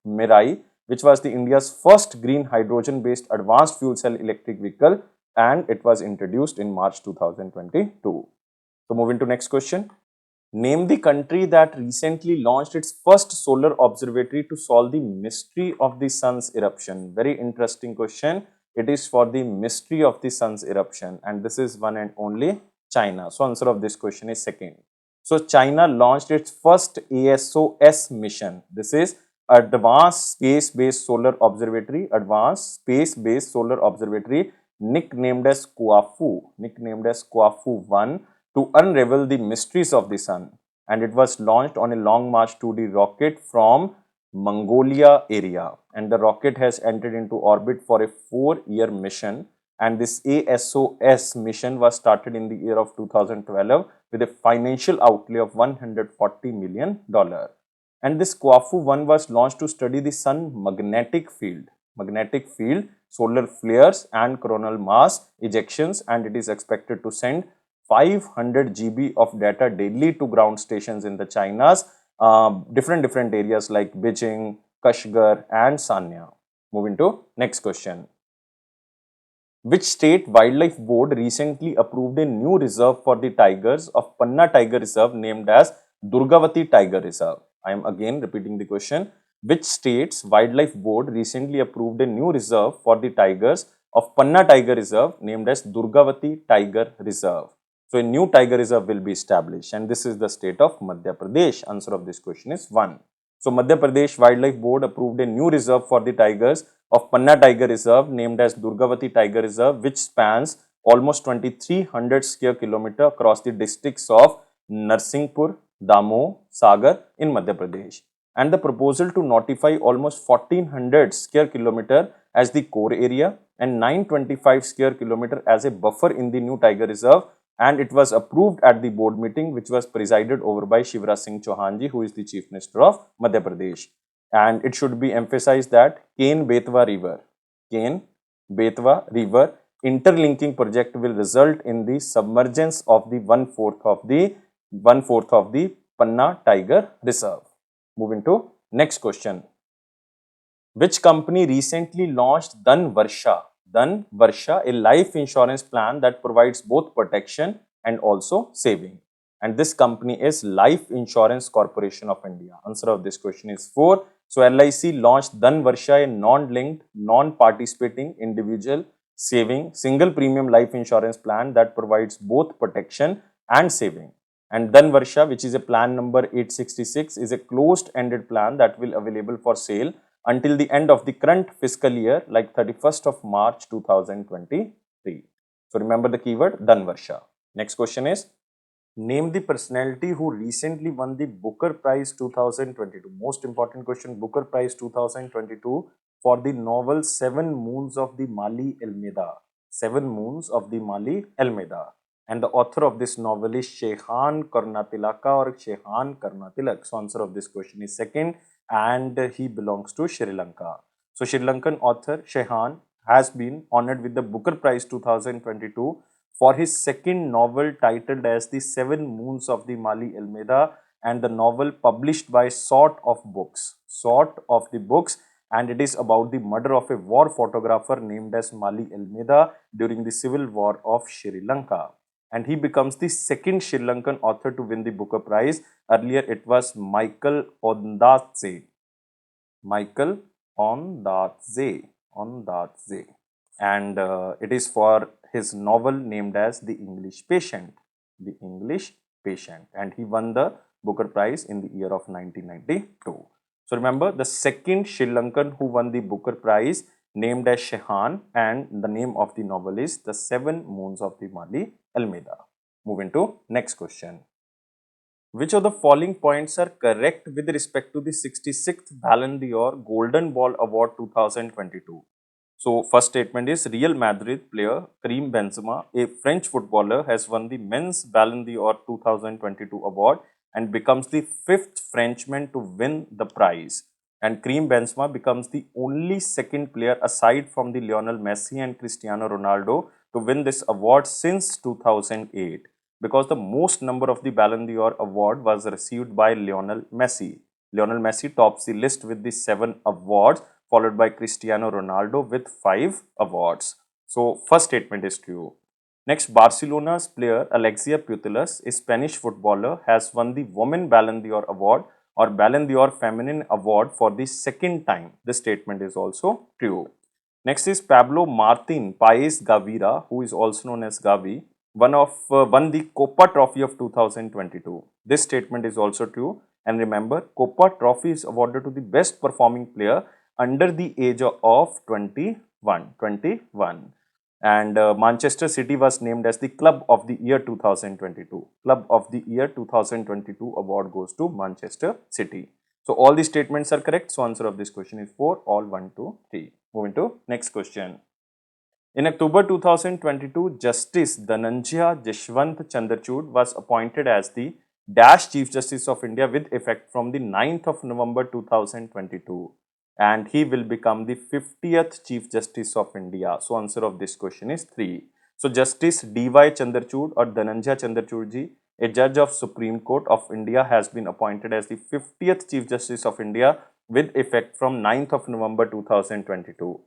Mirai, which was the India's first green hydrogen-based advanced fuel cell electric vehicle, and it was introduced in March 2022. So moving to next question. Name the country that recently launched its first solar observatory to solve the mystery of the sun's eruption. Very interesting question. It is for the mystery of the sun's eruption, and this is one and only China. So answer of this question is second. So China launched its first ASOS mission. This is Advanced Space-Based Solar Observatory, Advanced Space-Based Solar Observatory, nicknamed as Kuafu 1, to unravel the mysteries of the sun, and it was launched on a Long March 2D rocket from Mongolia area, and the rocket has entered into orbit for a 4-year mission, and this ASOS mission was started in the year of 2012 with a financial outlay of $140 million. And this Kuafu 1 was launched to study the sun magnetic field, solar flares and coronal mass ejections, and it is expected to send 500 GB of data daily to ground stations in the China's different areas like Beijing, Kashgar and Sanya. Moving to next question. Which state wildlife board recently approved a new reserve for the tigers of Panna Tiger Reserve named as Durgavati Tiger Reserve? I am again repeating the question. Which state's wildlife board recently approved a new reserve for the tigers of Panna Tiger Reserve named as Durgavati Tiger Reserve? So a new tiger reserve will be established, and this is the state of Madhya Pradesh. Answer of this question is 1. So Madhya Pradesh Wildlife Board approved a new reserve for the tigers of Panna Tiger Reserve named as Durgavati Tiger Reserve, which spans almost 2300 square kilometer across the districts of Narsinghpur, Damoh, Sagar in Madhya Pradesh. And the proposal to notify almost 1400 square kilometer as the core area and 925 square kilometer as a buffer in the new tiger reserve, and it was approved at the board meeting, which was presided over by Shivraj Singh Chauhan ji, who is the Chief Minister of Madhya Pradesh. And it should be emphasized that Ken-Betwa River interlinking project will result in the submergence of the one-fourth of the Panna Tiger Reserve. Moving to next question. Which company recently launched Dhan Varsha, a life insurance plan that provides both protection and also saving? And this company is Life Insurance Corporation of India. Answer of this question is 4. So LIC launched Dhan Varsha, a non-linked, non-participating individual saving single premium life insurance plan that provides both protection and saving. And Dhan Varsha, which is a plan number 866, is a closed-ended plan that will available for sale until the end of the current fiscal year, like 31st of March 2023. So remember the keyword Dhan Varsha. Next question is, name the personality who recently won the Booker Prize 2022. Most important question, Booker Prize 2022 for the novel Seven Moons of the Mali Almeida. Seven Moons of the Mali Almeida. And the author of this novel is Shehan Karnatilaka or Shehan Karnatilak. So answer of this question is second, and he belongs to Sri Lanka. So Sri Lankan author Shehan has been honored with the Booker Prize 2022 for his second novel titled as The Seven Moons of the Mali Almeida, and the novel published by Sort of Books, and it is about the murder of a war photographer named as Mali Almeida during the civil war of Sri Lanka. And he becomes the second Sri Lankan author to win the Booker Prize. Earlier it was Michael Ondatze. And it is for his novel named as The English Patient. And he won the Booker Prize in the year of 1992. So remember, the second Sri Lankan who won the Booker Prize named as Shehan, and the name of the novel is The Seven Moons of the Mali Almeida. Moving to next question. Which of the following points are correct with respect to the 66th Ballon d'Or Golden Ball Award 2022? So first statement is, Real Madrid player Karim Benzema, a French footballer, has won the Men's Ballon d'Or 2022 award and becomes the 5th Frenchman to win the prize. and Karim Benzema becomes the only second player aside from the Lionel Messi and Cristiano Ronaldo to win this award since 2008, because the most number of the Ballon d'Or award was received by Lionel Messi. Lionel Messi tops the list with the 7 awards, followed by Cristiano Ronaldo with 5 awards. So, first statement is true. Next, Barcelona's player Alexia Putellas, a Spanish footballer, has won the Women Ballon d'Or award or Ballon d'Or Feminine award for the second time. This statement is also true. Next is Pablo Martin Paez Gavira, who is also known as Gavi, won the Copa Trophy of 2022. This statement is also true. And remember, Copa Trophy is awarded to the best performing player under the age of 21. And Manchester City was named as the Club of the Year 2022. Club of the Year 2022 award goes to Manchester City. So all the statements are correct. So answer of this question is 4, all 1, 2, 3. Moving to next question. In October 2022, Justice Dhananjaya Jashwant Chandrachud was appointed as the Dash Chief Justice of India with effect from the 9th of November 2022, and he will become the 50th Chief Justice of India. So answer of this question is 3. So Justice D.Y. Chandrachud or Dhananjaya Chandrachud ji, a judge of Supreme Court of India, has been appointed as the 50th Chief Justice of India with effect from 9th of November 2022.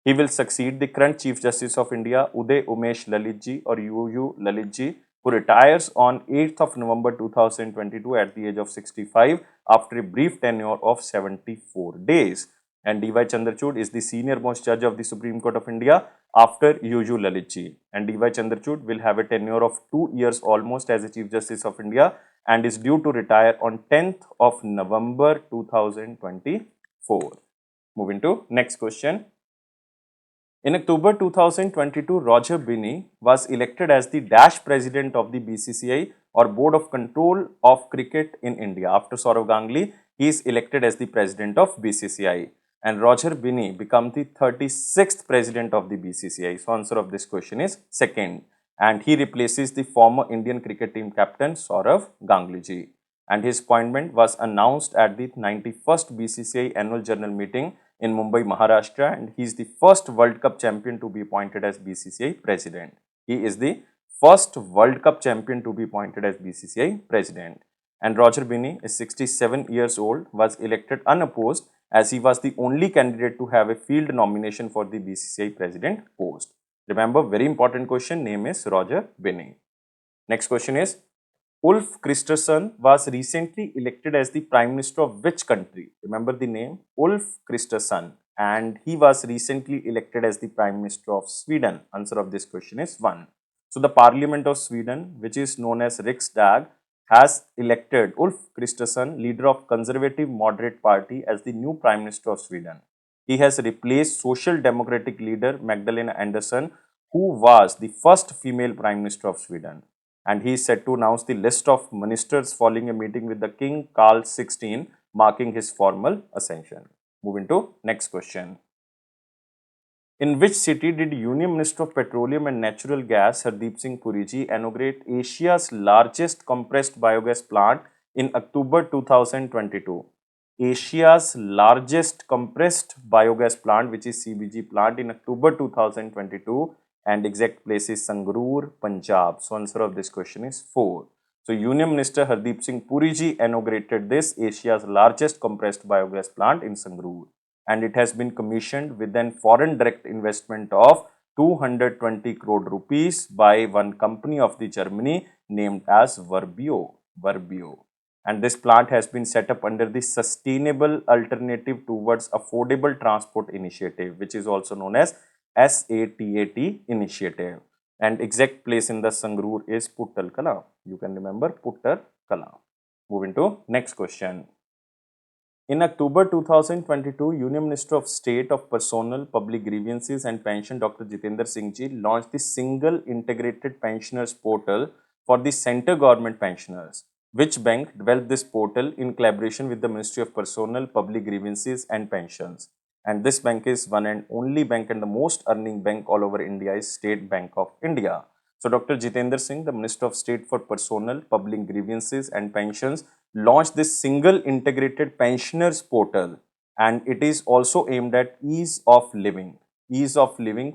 He will succeed the current Chief Justice of India, Uday Umesh Lalitji or UU Lalitji, who retires on 8th of November 2022 at the age of 65 after a brief tenure of 74 days. And D.Y. Chandrachud is the senior most judge of the Supreme Court of India after UU Lalitji. And D.Y. Chandrachud will have a tenure of 2 years almost as a Chief Justice of India and is due to retire on 10th of November 2024. Moving to next question. In October 2022, Roger Binney was elected as the Dash President of the BCCI or Board of Control of Cricket in India. After Saurav Ganguly, he is elected as the President of BCCI. And Roger Binney becomes the 36th President of the BCCI. So, answer of this question is second. And he replaces the former Indian cricket team captain Saurav Ganguly ji. And his appointment was announced at the 91st BCCI annual general meeting in Mumbai, Maharashtra, and he is the first World Cup champion to be appointed as BCCI president. He is the first World Cup champion to be appointed as BCCI president. And Roger Binney is 67 years old, was elected unopposed as he was the only candidate to have a field nomination for the BCCI president post. Remember, very important question, name is Roger Binney. Next question is, Ulf Kristersson was recently elected as the Prime Minister of which country? Remember the name, Ulf Kristersson, and he was recently elected as the Prime Minister of Sweden. Answer of this question is 1. So the Parliament of Sweden, which is known as Riksdag, has elected Ulf Kristersson, leader of Conservative Moderate Party, as the new Prime Minister of Sweden. He has replaced Social Democratic leader Magdalena Andersson, who was the first female Prime Minister of Sweden. And he is set to announce the list of ministers following a meeting with the King Carl XVI, marking his formal ascension. Moving to next question. In which city did Union Minister of Petroleum and Natural Gas Hardeep Singh Puri ji inaugurate Asia's largest compressed biogas plant in October 2022? Asia's largest compressed biogas plant, which is CBG plant, in October 2022, and exact place is Sangrur, Punjab. So answer of this question is 4. So Union Minister Hardeep Singh Puri ji inaugurated this Asia's largest compressed biogas plant in Sangrur, and it has been commissioned with an foreign direct investment of 220 crore rupees by one company of the Germany named as Verbio. And this plant has been set up under the Sustainable Alternative Towards Affordable Transport Initiative, which is also known as SATAT initiative. And exact place in the Sangrur is Puttal Kala. You can remember Puttar Kala. Moving to next question. In October 2022, Union Minister of State of Personal, Public Grievances and Pension Dr. Jitendra Singh ji launched the Single Integrated Pensioners Portal for the Centre Government Pensioners. Which bank developed this portal in collaboration with the Ministry of Personal, Public Grievances and Pensions? And this bank is one and only bank, and the most earning bank all over India is State Bank of India. So Dr. Jitendra Singh, the Minister of State for Personal, Public Grievances and Pensions, launched this Single Integrated Pensioners Portal, and it is also aimed at ease of living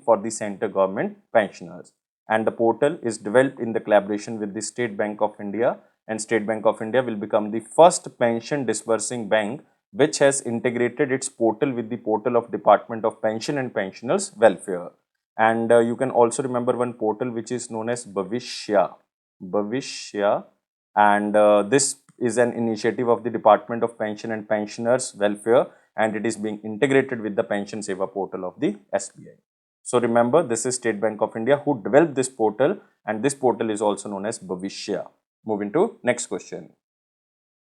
for the center government pensioners. And the portal is developed in the collaboration with the State Bank of India, and State Bank of India will become the first pension disbursing bank which has integrated its portal with the portal of Department of Pension and Pensioners Welfare. And you can also remember one portal which is known as Bhavishya, and this is an initiative of the Department of Pension and Pensioners Welfare, and it is being integrated with the Pension Seva portal of the SBI. So remember, this is State Bank of India who developed this portal, and this portal is also known as Bhavishya. Moving to next question.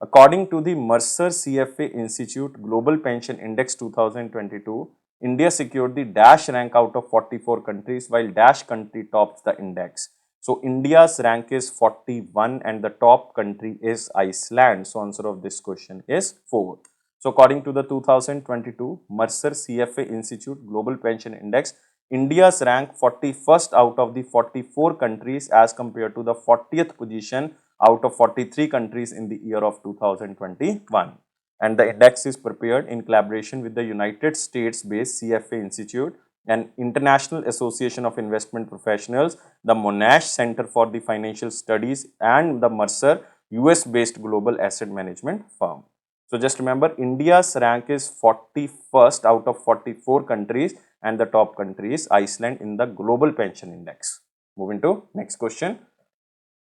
According to the Mercer CFA Institute Global Pension Index 2022, India secured the dash rank out of 44 countries, while dash country tops the index. So India's rank is 41 and the top country is Iceland. So answer of this question is 4. So according to the 2022 Mercer CFA Institute Global Pension Index, India's rank 41st out of the 44 countries as compared to the 40th position out of 43 countries in the year of 2021. And the index is prepared in collaboration with the United States based CFA Institute, an International Association of Investment Professionals, the Monash Center for the Financial Studies, and the Mercer US based global asset management firm. So just remember, India's rank is 41st out of 44 countries and the top country is Iceland in the global pension index. Moving to next question.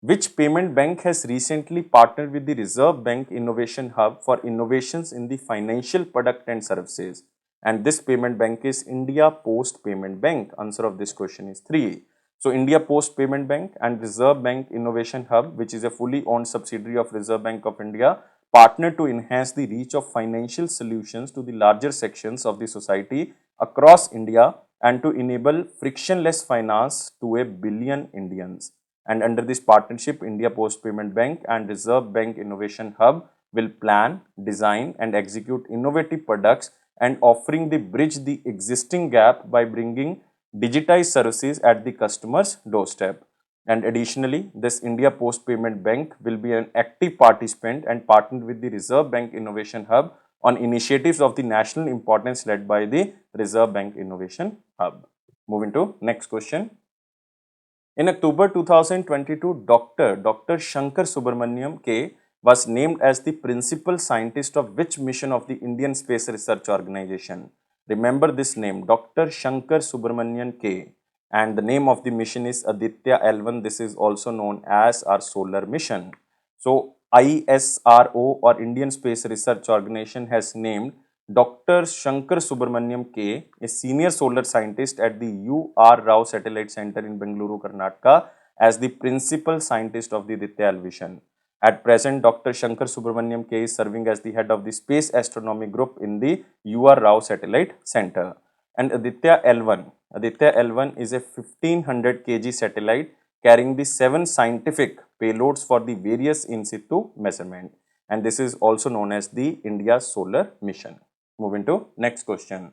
Which payment bank has recently partnered with the Reserve Bank Innovation Hub for innovations in the financial product and services? And this payment bank is India Post Payment Bank. Answer of this question is 3. So India Post Payment Bank and Reserve Bank Innovation Hub, which is a fully owned subsidiary of Reserve Bank of India, partnered to enhance the reach of financial solutions to the larger sections of the society across India and to enable frictionless finance to 1 billion Indians. And under this partnership, India Post Payment Bank and Reserve Bank Innovation Hub will plan, design and execute innovative products and offering the bridge the existing gap by bringing digitized services at the customer's doorstep. And additionally, this India Post Payment Bank will be an active participant and partnered with the Reserve Bank Innovation Hub on initiatives of the national importance led by the Reserve Bank Innovation Hub. Moving to next question. In October 2022, Dr. Shankar Subramaniam K was named as the principal scientist of which mission of the Indian Space Research Organization? Remember this name, Dr. Shankar Subramanian K, and the name of the mission is Aditya L1. This is also known as our solar mission. So ISRO or Indian Space Research Organization has named Dr. Shankar Subramaniam K, a senior solar scientist at the U.R. Rao Satellite Center in Bengaluru, Karnataka, as the principal scientist of the Aditya L mission. At present, Dr. Shankar Subramaniam K is serving as the head of the Space Astronomy Group in the U.R. Rao Satellite Center. And Aditya L1 is a 1500 kg satellite carrying the 7 scientific payloads for the various in situ measurement. And this is also known as the India Solar Mission. Moving to next question.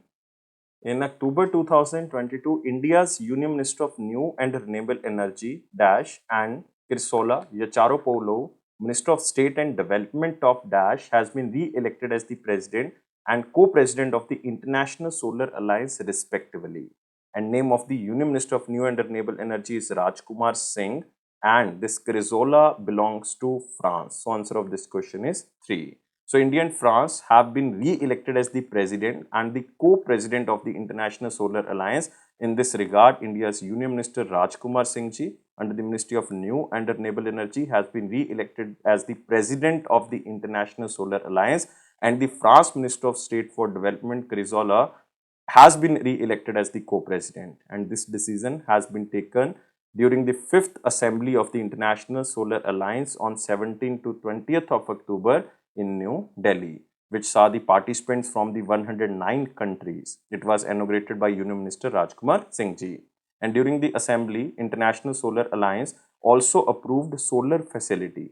In October 2022, India's Union Minister of New and Renewable Energy Dash and Kirsola Yacharopoulou, Minister of State and Development of Dash, has been re-elected as the President and Co-President of the International Solar Alliance respectively. And name of the Union Minister of New and Renewable Energy is Rajkumar Singh, and this Crisola belongs to France. So answer of this question is 3. So India and France have been re-elected as the President and the Co-President of the International Solar Alliance. In this regard, India's Union Minister Rajkumar Singh ji under the Ministry of New and Renewable Energy has been re-elected as the President of the International Solar Alliance, and the France Minister of State for Development Crisola has been re-elected as the co-president, and this decision has been taken during the 5th Assembly of the International Solar Alliance on 17th to 20th of October in New Delhi, which saw the participants from the 109 countries. It was inaugurated by Union Minister Rajkumar Singh ji. And during the assembly, International Solar Alliance also approved Solar Facility,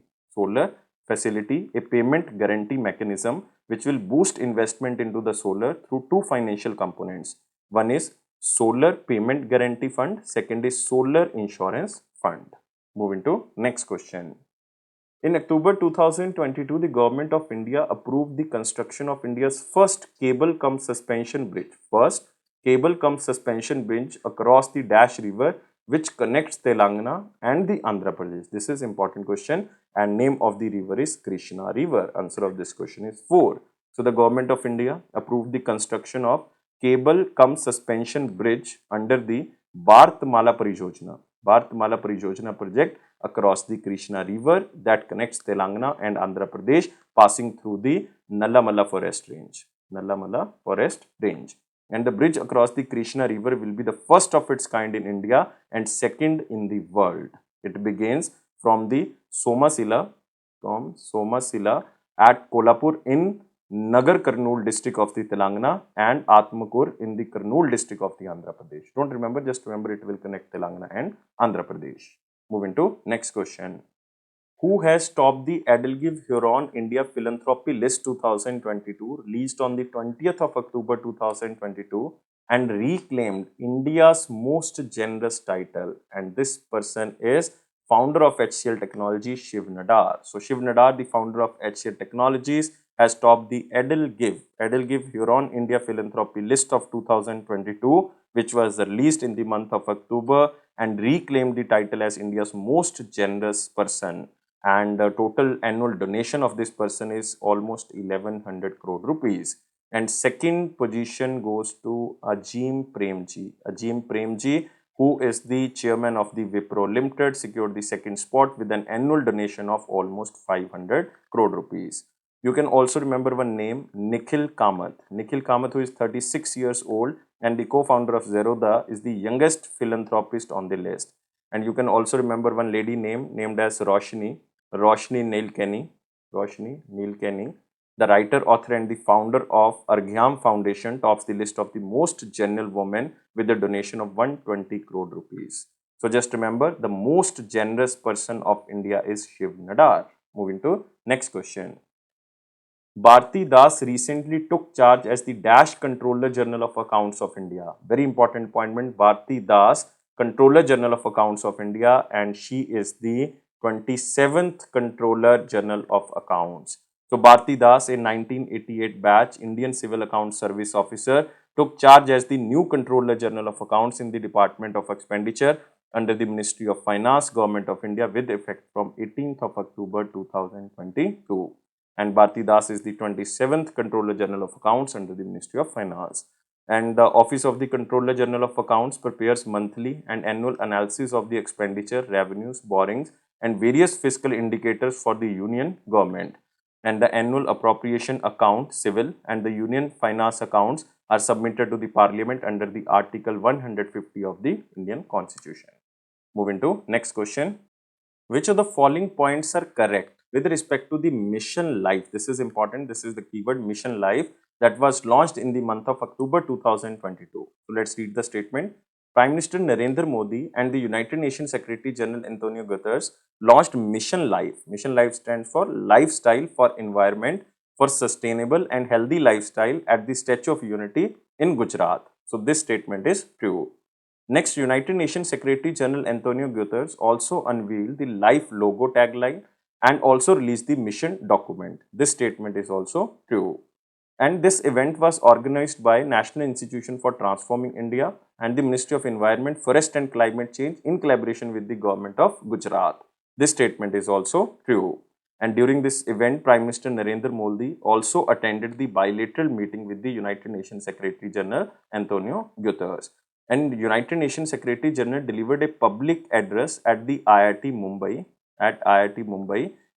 a payment guarantee mechanism which will boost investment into the solar through 2 financial components. One is Solar Payment Guarantee Fund, second is Solar Insurance Fund. Moving to next question. In October 2022, the Government of India approved the construction of India's first cable cum suspension bridge. First cable cum suspension bridge across the Dash River, which connects Telangana and the Andhra Pradesh. This is important question, and name of the river is Krishna River. Answer of this question is 4. So the Government of India approved the construction of cable cum suspension bridge under the Bharatmala Parijojana. Bharatmala Parijojana project across the Krishna River that connects Telangana and Andhra Pradesh, passing through the Nallamala forest range. Nallamala forest range. And the bridge across the Krishna River will be the first of its kind in India and second in the world. It begins from the Somasila at Kolhapur in Nagar Kurnool district of the Telangana and Atmakur in the Kurnool district of the Andhra Pradesh. Don't remember, just remember it will connect Telangana and Andhra Pradesh. Moving to next question. Who has topped the Edelgive Huron India Philanthropy List 2022, released on the 20th of October 2022 and reclaimed India's most generous title? And this person is founder of HCL Technologies, Shiv Nadar. So Shiv Nadar, the founder of HCL Technologies, has topped the Edelgive Huron India Philanthropy List of 2022, which was released in the month of October, and reclaimed the title as India's most generous person. And the total annual donation of this person is almost 1100 crore rupees. And second position goes to Ajim Premji, who is the chairman of the Wipro Limited, secured the second spot with an annual donation of almost 500 crore rupees. You can also remember one name, Nikhil Kamath. Nikhil Kamath, who is 36 years old and the co-founder of Zerodha, is the youngest philanthropist on the list. And you can also remember one lady named as Roshni Neil Kenny. The writer, author and the founder of Arghyam Foundation, tops the list of the most general women with a donation of 120 crore rupees. So just remember, the most generous person of India is Shiv Nadar. Moving to next question. Bharti Das recently took charge as the Dash Controller General of Accounts of India. Very important appointment. Bharti Das, Controller General of Accounts of India, and she is the 27th Controller General of Accounts. So Bharti Das, a 1988 batch Indian Civil Accounts Service officer, took charge as the new Controller General of Accounts in the Department of Expenditure under the Ministry of Finance, Government of India, with effect from 18th of October 2022. And Bharti Das is the 27th Controller General of Accounts under the Ministry of Finance. And the Office of the Controller General of Accounts prepares monthly and annual analysis of the expenditure, revenues, borrowings, and various fiscal indicators for the Union government. And the annual appropriation account, civil, and the Union finance accounts are submitted to the Parliament under the Article 150 of the Indian Constitution. Moving to next question. Which of the following points are correct with respect to the Mission Life? This is important. This is the keyword, Mission Life, that was launched in the month of October 2022. So let's read the statement. Prime Minister Narendra Modi and the United Nations Secretary General Antonio Guterres launched Mission Life. Mission Life stands for Lifestyle for Environment for Sustainable and Healthy Lifestyle at the Statue of Unity in Gujarat. So this statement is true. Next, United Nations Secretary General Antonio Guterres also unveiled the Life logo tagline and also released the mission document. This statement is also true. And this event was organized by National Institution for Transforming India and the Ministry of Environment, Forest and Climate Change in collaboration with the government of Gujarat. This statement is also true. And during this event, Prime Minister Narendra Modi also attended the bilateral meeting with the United Nations Secretary General Antonio Guterres. And United Nations Secretary General delivered a public address at the IIT Mumbai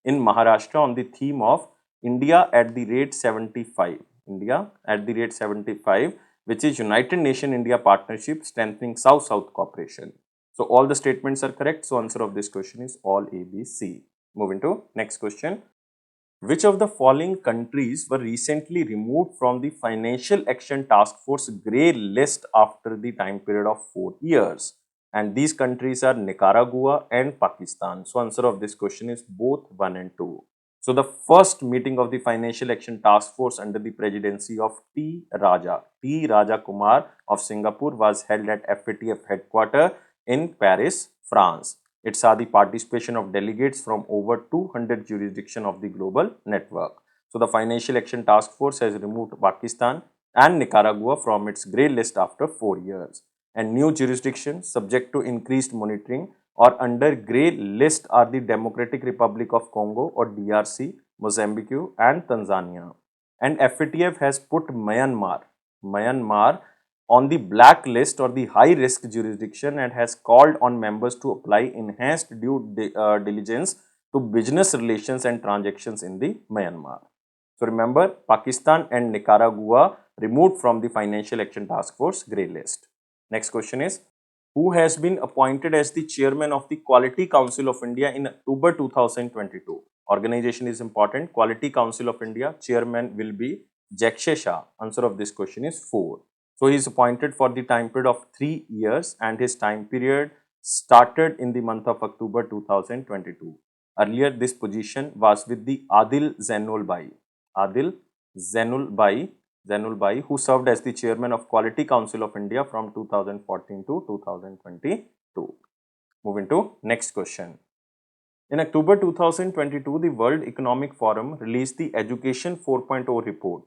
in Maharashtra on the theme of India at the rate 75. India at the rate 75, which is United Nations India Partnership Strengthening South-South Cooperation. So all the statements are correct. So answer of this question is all A, B, C. Moving to next question. Which of the following countries were recently removed from the Financial Action Task Force grey list after the time period of 4 years? And these countries are Nicaragua and Pakistan. So answer of this question is both 1 and 2. So the first meeting of the Financial Action Task Force under the presidency of T. Raja Kumar of Singapore was held at FATF headquarters in Paris, France. It saw the participation of delegates from over 200 jurisdictions of the global network. So the Financial Action Task Force has removed Pakistan and Nicaragua from its grey list after 4 years. And new jurisdictions subject to increased monitoring or under grey list are the Democratic Republic of Congo or DRC, Mozambique and Tanzania. And FATF has put Myanmar on the black list or the high risk jurisdiction and has called on members to apply enhanced diligence to business relations and transactions in the Myanmar. So remember, Pakistan and Nicaragua removed from the Financial Action Task Force grey list. Next question is, who has been appointed as the chairman of the Quality Council of India in October 2022? Organization is important. Quality Council of India, chairman will be Jakshay Shah. Answer of this question is 4. So he is appointed for the time period of 3 years and his time period started in the month of October 2022. Earlier this position was with the Adil Zainul Bai, who served as the chairman of Quality Council of India from 2014 to 2022. Moving to next question. In October 2022, the World Economic Forum released the Education 4.0 report.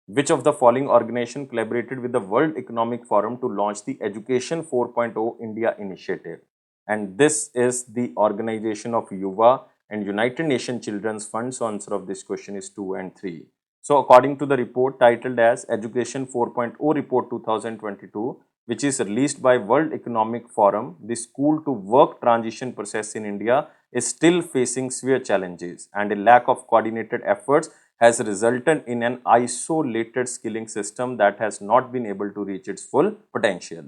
Which of the following organization collaborated with the World Economic Forum to launch the Education 4.0 India initiative? And this is the organization of Yuva and United Nations Children's Fund. So answer of this question is 2 and 3. So according to the report titled as Education 4.0 Report 2022, which is released by World Economic Forum, the school to work transition process in India is still facing severe challenges and a lack of coordinated efforts has resulted in an isolated skilling system that has not been able to reach its full potential.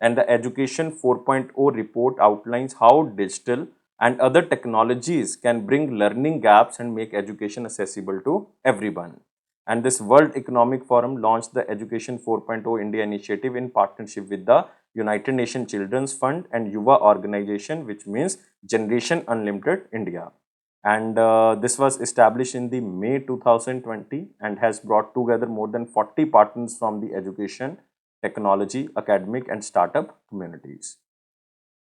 And the Education 4.0 report outlines how digital and other technologies can bring learning gaps and make education accessible to everyone. And this World Economic Forum launched the Education 4.0 India initiative in partnership with the United Nations Children's Fund and Yuva organization, which means Generation Unlimited India. And this was established in the May 2020 and has brought together more than 40 partners from the education, technology, academic and startup communities.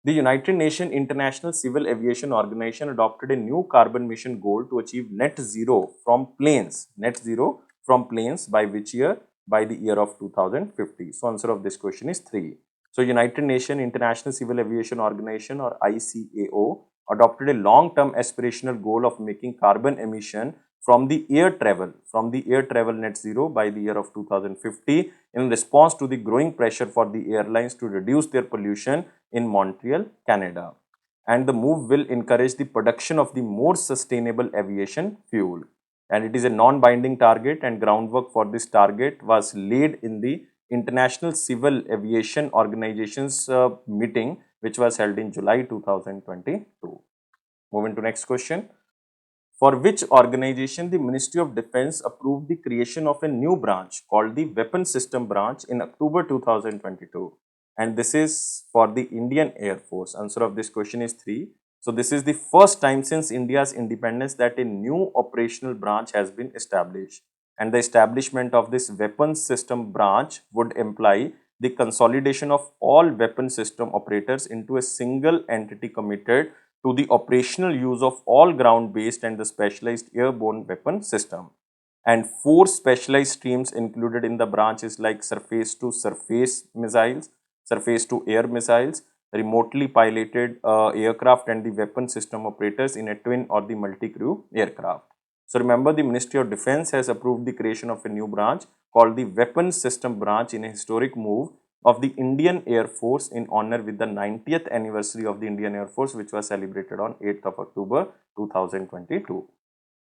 The United Nations International Civil Aviation Organization adopted a new carbon emission goal to achieve net zero from planes by which year? By the year of 2050. So answer of this question is 3. So United Nations International Civil Aviation Organization or ICAO adopted a long-term aspirational goal of making carbon emission from the air travel net zero by the year of 2050 in response to the growing pressure for the airlines to reduce their pollution in Montreal, Canada. And the move will encourage the production of the more sustainable aviation fuel. And it is a non-binding target and groundwork for this target was laid in the International Civil Aviation Organization's meeting, which was held in July 2022. Moving to next question. For which organization the Ministry of Defense approved the creation of a new branch called the Weapons System Branch in October 2022? And this is for the Indian Air Force. Answer of this question is 3. So this is the first time since India's independence that a new operational branch has been established. And the establishment of this Weapons System Branch would imply the consolidation of all weapon system operators into a single entity committed to the operational use of all ground-based and the specialized airborne weapon system. And 4 specialized streams included in the branch is like surface-to-surface missiles, surface-to-air missiles, remotely piloted aircraft and the weapon system operators in a twin or the multi-crew aircraft. So remember, the Ministry of Defense has approved the creation of a new branch called the Weapons System Branch in a historic move of the Indian Air Force in honor with the 90th anniversary of the Indian Air Force, which was celebrated on 8th of October 2022.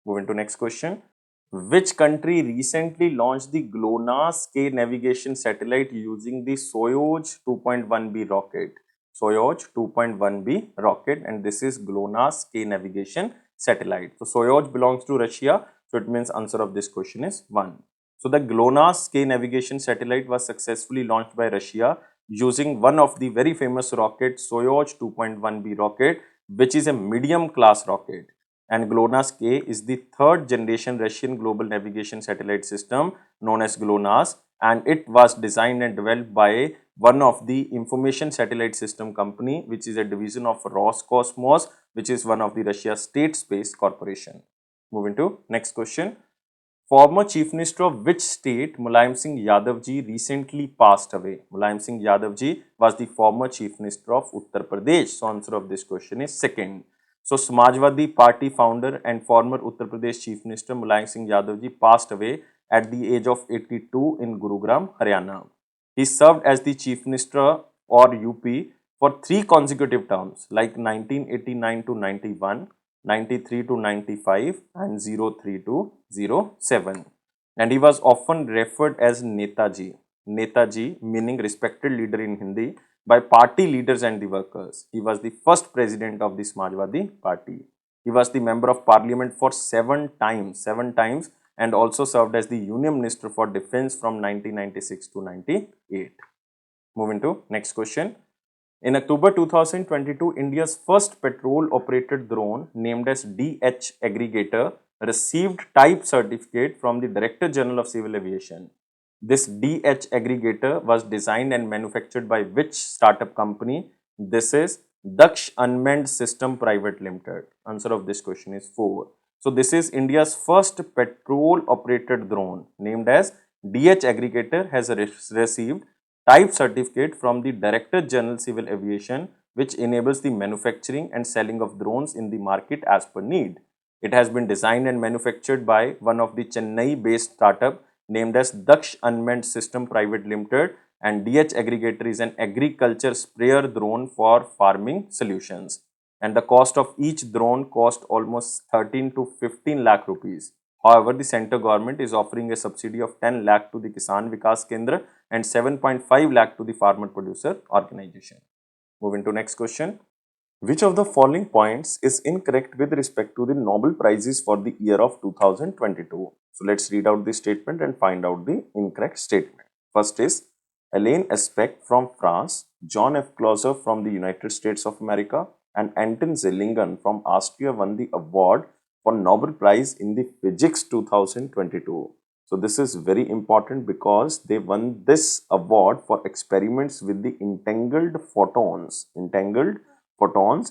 Moving to next question. Which country recently launched the GLONASS-K navigation satellite using the Soyuz 2.1B rocket? Soyuz 2.1B rocket, and this is GLONASS-K navigation satellite. So Soyuz belongs to Russia, so it means answer of this question is 1. So the GLONASS-K navigation satellite was successfully launched by Russia using one of the very famous rockets, Soyuz 2.1B rocket, which is a medium class rocket. And GLONASS-K is the 3rd generation Russian global navigation satellite system known as GLONASS, and it was designed and developed by one of the information satellite system company, which is a division of Roscosmos, which is one of the Russia state space corporation. Moving to next question. Former Chief Minister of which state Mulayam Singh Yadav ji recently passed away? Mulayam Singh Yadav ji was the former Chief Minister of Uttar Pradesh. So answer of this question is second. So Samajwadi Party founder and former Uttar Pradesh Chief Minister Mulayam Singh Yadav ji passed away at the age of 82 in Gurugram, Haryana. He served as the Chief Minister or UP for 3 consecutive terms like 1989 to 91, 93 to 95 and 03 to 07. And he was often referred as Netaji. Netaji meaning respected leader in Hindi by party leaders and the workers. He was the first president of the Samajwadi Party. He was the member of parliament for 7 times and also served as the Union Minister for Defense from 1996 to 98. Moving to next question. In October 2022, India's first petrol-operated drone named as DH Aggregator received type certificate from the Director General of Civil Aviation. This DH Aggregator was designed and manufactured by which startup company? This is Daksh Unmanned System Private Limited. Answer of this question is 4. So this is India's first petrol-operated drone named as DH Aggregator has received type certificate from the Director General Civil Aviation, which enables the manufacturing and selling of drones in the market as per need. It has been designed and manufactured by one of the Chennai-based startup named as Daksh Unmanned System Private Limited, and DH Aggregator is an agriculture sprayer drone for farming solutions. And the cost of each drone cost almost 13 to 15 lakh rupees. However, the central government is offering a subsidy of 10 lakh to the Kisan Vikas Kendra and 7.5 lakh to the farmer producer organization. Moving to next question. Which of the following points is incorrect with respect to the Nobel Prizes for the year of 2022? So let's read out the statement and find out the incorrect statement. First is Alain Aspect from France, John F. Clauser from the United States of America, and Anton Zellingen from Austria won the award for Nobel Prize in the Physics 2022. So this is very important because they won this award for experiments with the entangled photons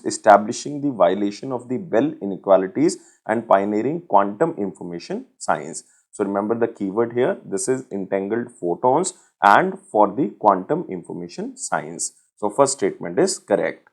establishing the violation of the Bell inequalities and pioneering quantum information science. So remember the keyword here, this is entangled photons and for the quantum information science. So first statement is correct.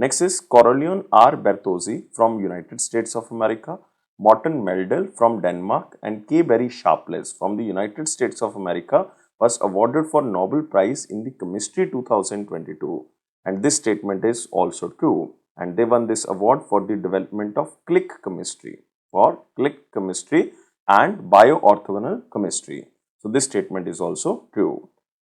Next is Corleone R. Bertozzi from United States of America, Morten Meldal from Denmark, and K. Barry Sharpless from the United States of America was awarded for Nobel Prize in the Chemistry 2022. And this statement is also true. And they won this award for the development of click chemistry and bioorthogonal chemistry. So this statement is also true.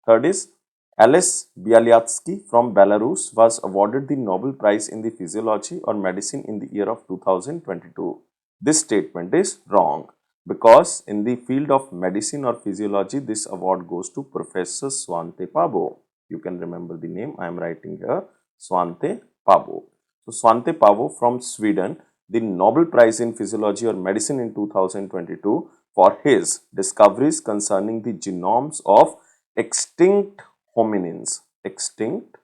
Third is Ales Bialyatsky from Belarus was awarded the Nobel Prize in the Physiology or Medicine in the year of 2022. This statement is wrong because in the field of medicine or physiology, this award goes to Professor Svante Pääbo. You can remember the name I am writing here, Svante Pääbo. So Svante Pääbo from Sweden, the Nobel Prize in Physiology or Medicine in 2022 for his discoveries concerning the genomes of extinct hominins, extinct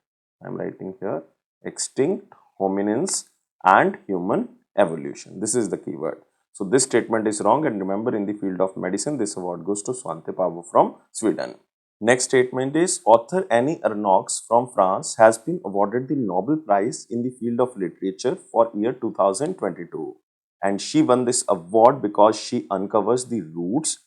hominins and human evolution. This is the keyword. So this statement is wrong, and remember in the field of medicine this award goes to Svante Pääbo from Sweden. Next statement is author Annie Ernaux from France has been awarded the Nobel Prize in the field of literature for year 2022, and she won this award because she uncovers the roots,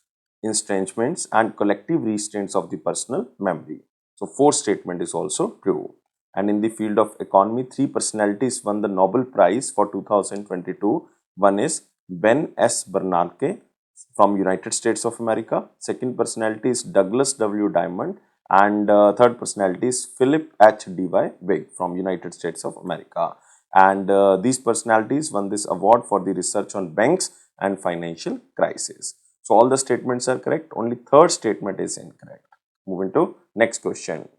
entrenchments and collective restraints of the personal memory. So fourth statement is also true. And in the field of economy, 3 personalities won the Nobel Prize for 2022. One is Ben S. Bernanke from United States of America. Second personality is Douglas W. Diamond. And third personality is Philip H. D.Y. Wig from United States of America. And these personalities won this award for the research on banks and financial crisis. So all the statements are correct. Only third statement is incorrect. Moving to next question.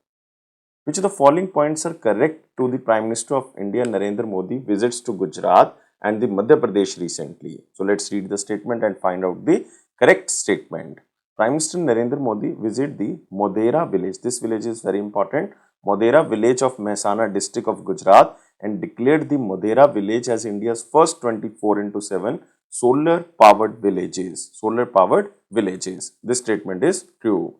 Which of the following points are correct to the Prime Minister of India Narendra Modi visits to Gujarat and the Madhya Pradesh recently? So let's read the statement and find out the correct statement. Prime Minister Narendra Modi visit the Modera village. This village is very important. Modera village of Mehsana district of Gujarat, and declared the Modera village as India's first 24 into 7 solar powered villages. Solar powered villages. This statement is true.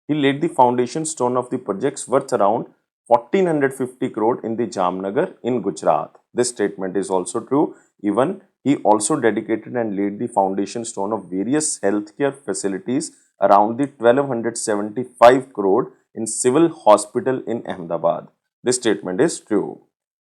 He laid the foundation stone of the projects worth around 1450 crore in the Jamnagar in Gujarat. This statement is also true. Even he also dedicated and laid the foundation stone of various healthcare facilities around the 1275 crore in civil hospital in Ahmedabad. This statement is true.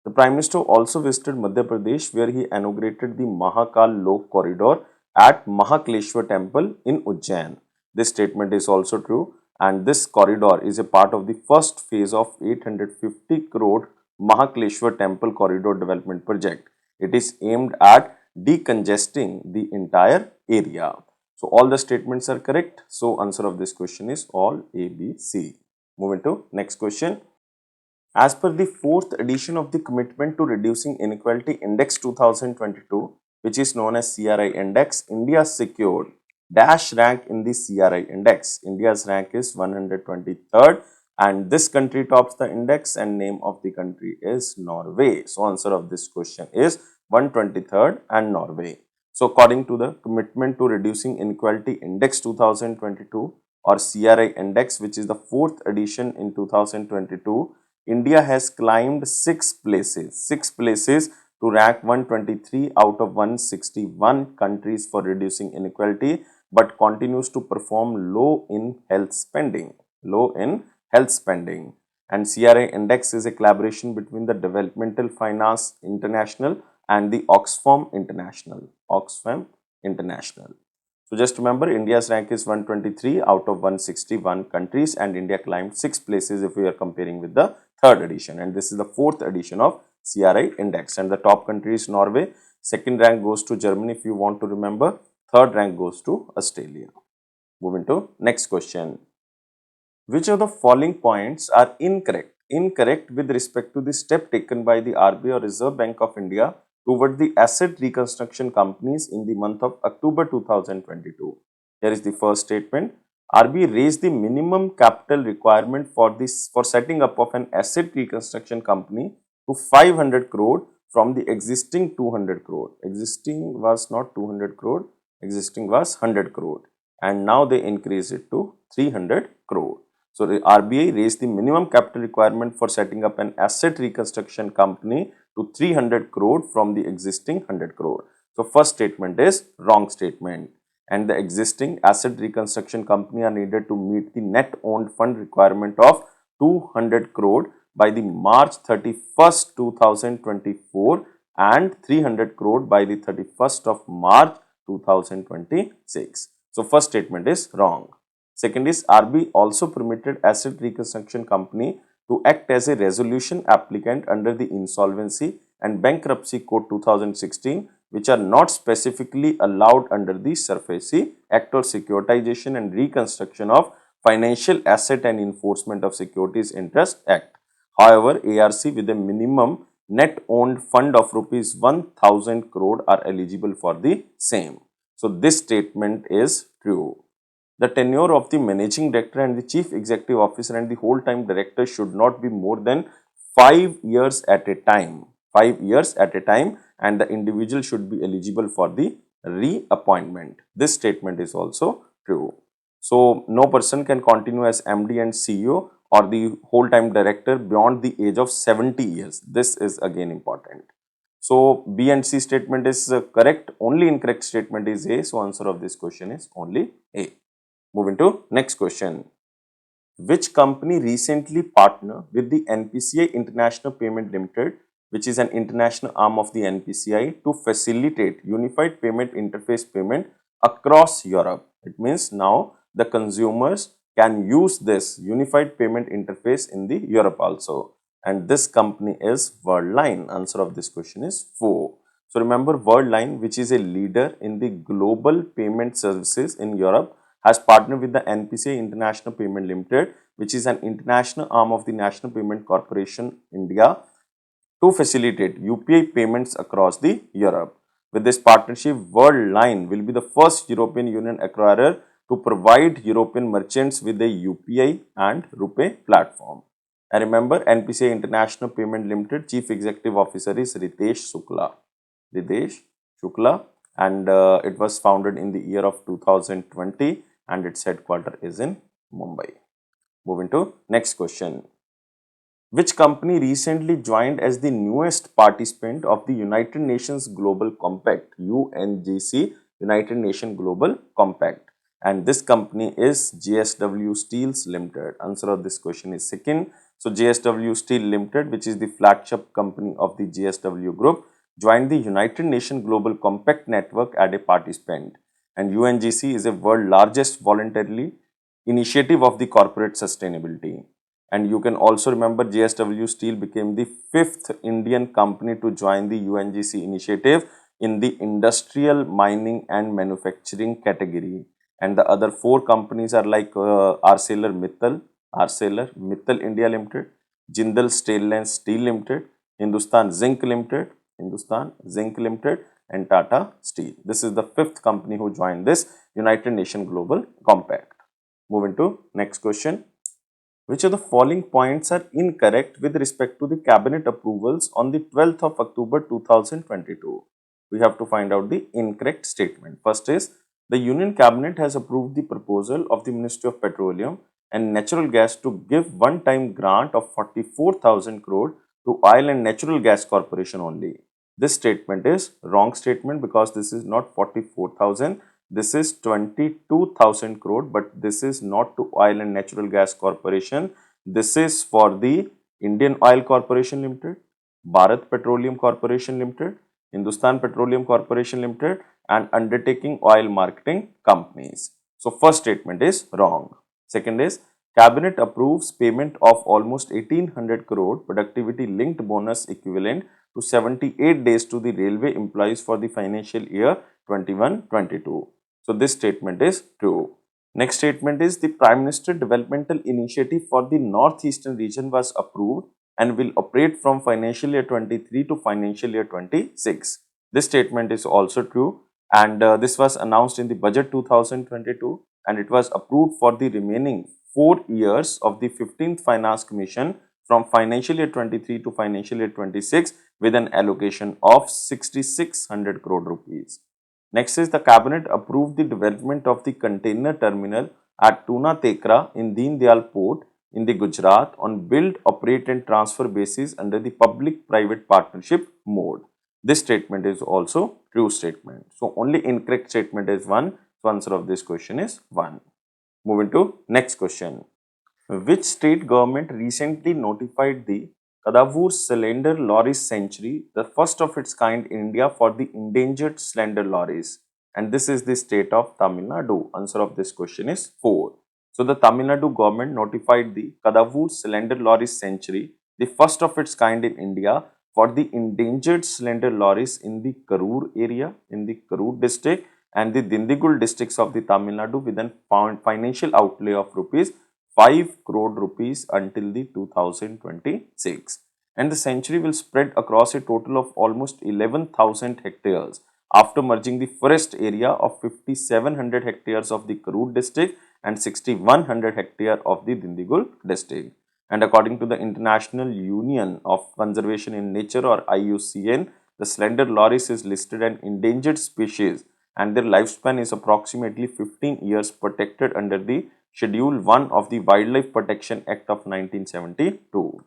The Prime Minister also visited Madhya Pradesh, where he inaugurated the Mahakal Lok Corridor at Mahakaleshwar Temple in Ujjain. This statement is also true, and this corridor is a part of the first phase of 850 crore Mahakaleshwar Temple Corridor Development Project. It is aimed at decongesting the entire area. So all the statements are correct. So answer of this question is all A, B, C. Moving to next question. As per the fourth edition of the Commitment to Reducing Inequality Index 2022, which is known as CRI Index, India secured dash rank in the CRI Index. India's rank is 123rd, and this country tops the index, and name of the country is Norway. So answer of this question is 123rd and Norway. So according to the Commitment to Reducing Inequality Index 2022 or CRI Index, which is the fourth edition in 2022, India has climbed 6 places to rank 123 out of 161 countries for reducing inequality, but continues to perform low in health spending. And CRI Index is a collaboration between the Developmental Finance International and the Oxfam International. So just remember, India's rank is 123 out of 161 countries, and India climbed 6 places if we are comparing with the third edition, and this is the fourth edition of CRI Index, and the top country is Norway. Second rank goes to Germany if you want to remember. Third rank goes to Australia. Moving to next question. Which of the following points are incorrect? Incorrect with respect to the step taken by the RBI or Reserve Bank of India toward the asset reconstruction companies in the month of October 2022. Here is the first statement. RBI raised the minimum capital requirement for setting up of an asset reconstruction company to 500 crore from the existing 200 crore. Existing was not 200 crore, existing was 100 crore, and now they increase it to 300 crore. So the RBI raised the minimum capital requirement for setting up an asset reconstruction company to 300 crore from the existing 100 crore. So first statement is wrong statement, and the existing asset reconstruction company are needed to meet the net owned fund requirement of 200 crore by the March 31st, 2024 and 300 crore by the 31st of March 2026. So first statement is wrong. Second is RBI also permitted asset reconstruction company to act as a resolution applicant under the Insolvency and Bankruptcy Code 2016, which are not specifically allowed under the SARFAESI Act or Securitization and Reconstruction of Financial Asset and Enforcement of Securities Interest Act. However, ARC with a minimum net owned fund of rupees 1000 crore are eligible for the same. So this statement is true. The tenure of the managing director and the chief executive officer and the whole time director should not be more than 5 years at a time. 5 years at a time, and the individual should be eligible for the reappointment. This statement is also true. So no person can continue as MD and CEO or the whole time director beyond the age of 70 years. This is again important. So B and C statement is correct. Only incorrect statement is A. So answer of this question is only A. Moving to next question. Which company recently partnered with the NPCI International Payment Limited, which is an international arm of the NPCI, to facilitate unified payment interface payment across Europe? It means now the consumers can use this unified payment interface in the Europe also, and this company is Worldline. Answer of this question is 4. So remember, Worldline, which is a leader in the global payment services in Europe, has partnered with the NPCI International Payment Limited, which is an international arm of the National Payment Corporation India, to facilitate UPI payments across the Europe. With this partnership, Worldline will be the first European Union acquirer to provide European merchants with a UPI and RuPay platform. And remember, NPCI International Payment Limited Chief Executive Officer is Ritesh Shukla. Ritesh Shukla, and it was founded in the year of 2020 and its headquarters is in Mumbai. Moving to next question. Which company recently joined as the newest participant of the United Nations Global Compact, UNGC, United Nations Global Compact? And this company is JSW Steels Limited. Answer of this question is second. So JSW Steel Limited, which is the flagship company of the JSW Group, joined the United Nations Global Compact network as a participant. And UNGC is a world largest voluntarily initiative of the corporate sustainability. And you can also remember JSW Steel became the fifth Indian company to join the UNGC initiative in the industrial, mining and manufacturing category. And the other four companies are like ArcelorMittal India Limited, Jindal Stainless Steel Limited, Hindustan Zinc Limited, and Tata Steel. This is the fifth company who joined this United Nations Global Compact. Moving to next question. Which of the following points are incorrect with respect to the cabinet approvals on the 12th of October 2022? We have to find out the incorrect statement. First is, the Union Cabinet has approved the proposal of the Ministry of Petroleum and Natural Gas to give one-time grant of 44,000 crore to Oil and Natural Gas Corporation only. This statement is wrong statement because this is not 44,000. This is 22,000 crore, but this is not to Oil and Natural Gas Corporation. This is for the Indian Oil Corporation Limited, Bharat Petroleum Corporation Limited, Hindustan Petroleum Corporation Limited and undertaking oil marketing companies. So first statement is wrong. Second is, Cabinet approves payment of almost 1800 crore productivity linked bonus equivalent to 78 days to the railway employees for the financial year 21-22. So this statement is true. Next statement is, the Prime Minister Developmental Initiative for the Northeastern region was approved and will operate from financial year 23 to financial year 26. This statement is also true, and this was announced in the budget 2022 and it was approved for the remaining 4 years of the 15th Finance Commission from financial year 23 to financial year 26 with an allocation of 6600 crore rupees. Next is, the Cabinet approved the development of the container terminal at Tuna Tekra in Deen Dayal Port in the Gujarat on build, operate and transfer basis under the public-private partnership mode. This statement is also true statement. So only incorrect statement is 1. So answer of this question is 1. Moving to next question. Which state government recently notified the Kadavur Slender Lorries Sanctuary, the first of its kind in India for the endangered slender lorries? And this is the state of Tamil Nadu. Answer of this question is 4. So the Tamil Nadu government notified the Kadavur Slender Lorries Sanctuary, the first of its kind in India, for the endangered slender lorries in the Karur area, in the Karur district and the Dindigul districts of the Tamil Nadu with an financial outlay of rupees 5 crore rupees until the 2026, and the sanctuary will spread across a total of almost 11,000 hectares after merging the forest area of 5,700 hectares of the Karur district and 6,100 hectares of the Dindigul district. And according to the International Union of Conservation in Nature or IUCN, the slender loris is listed an endangered species and their lifespan is approximately 15 years, protected under the Schedule 1 of the Wildlife Protection Act of 1972.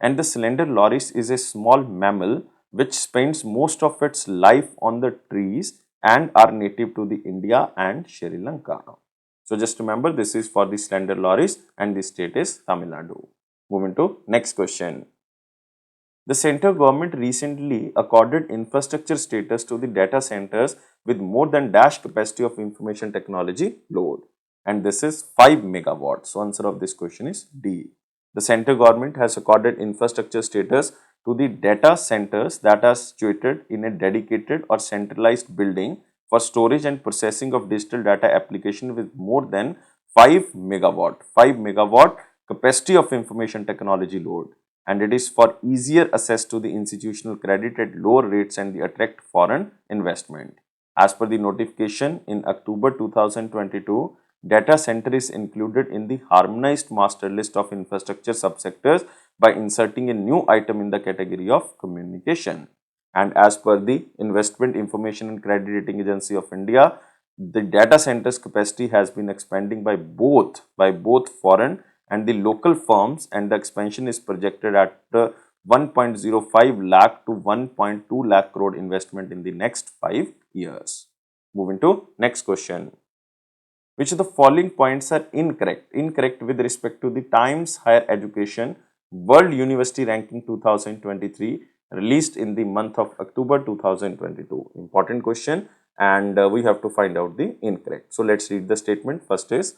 And the slender loris is a small mammal which spends most of its life on the trees and are native to the India and Sri Lanka. So just remember, this is for the slender loris and the state is Tamil Nadu. Moving to next question. The central government recently accorded infrastructure status to the data centers with more than dash capacity of information technology load, and this is 5 megawatts. So answer of this question is D. The central government has accorded infrastructure status to the data centers that are situated in a dedicated or centralized building for storage and processing of digital data application with more than 5 megawatt capacity of information technology load, and it is for easier access to the institutional credit at lower rates and the attract foreign investment. As per the notification in October 2022, data center is included in the harmonized master list of infrastructure subsectors by inserting a new item in the category of communication. And as per the Investment Information and Credit Rating Agency of India, the data centers capacity has been expanding by both foreign and the local firms, and the expansion is projected at 1.05 lakh to 1.2 lakh crore investment in the next 5 years. Moving to next question. Which of the following points are incorrect? Incorrect with respect to the Times Higher Education World University Ranking 2023 released in the month of October 2022. Important question, and we have to find out the incorrect. So let's read the statement. First is,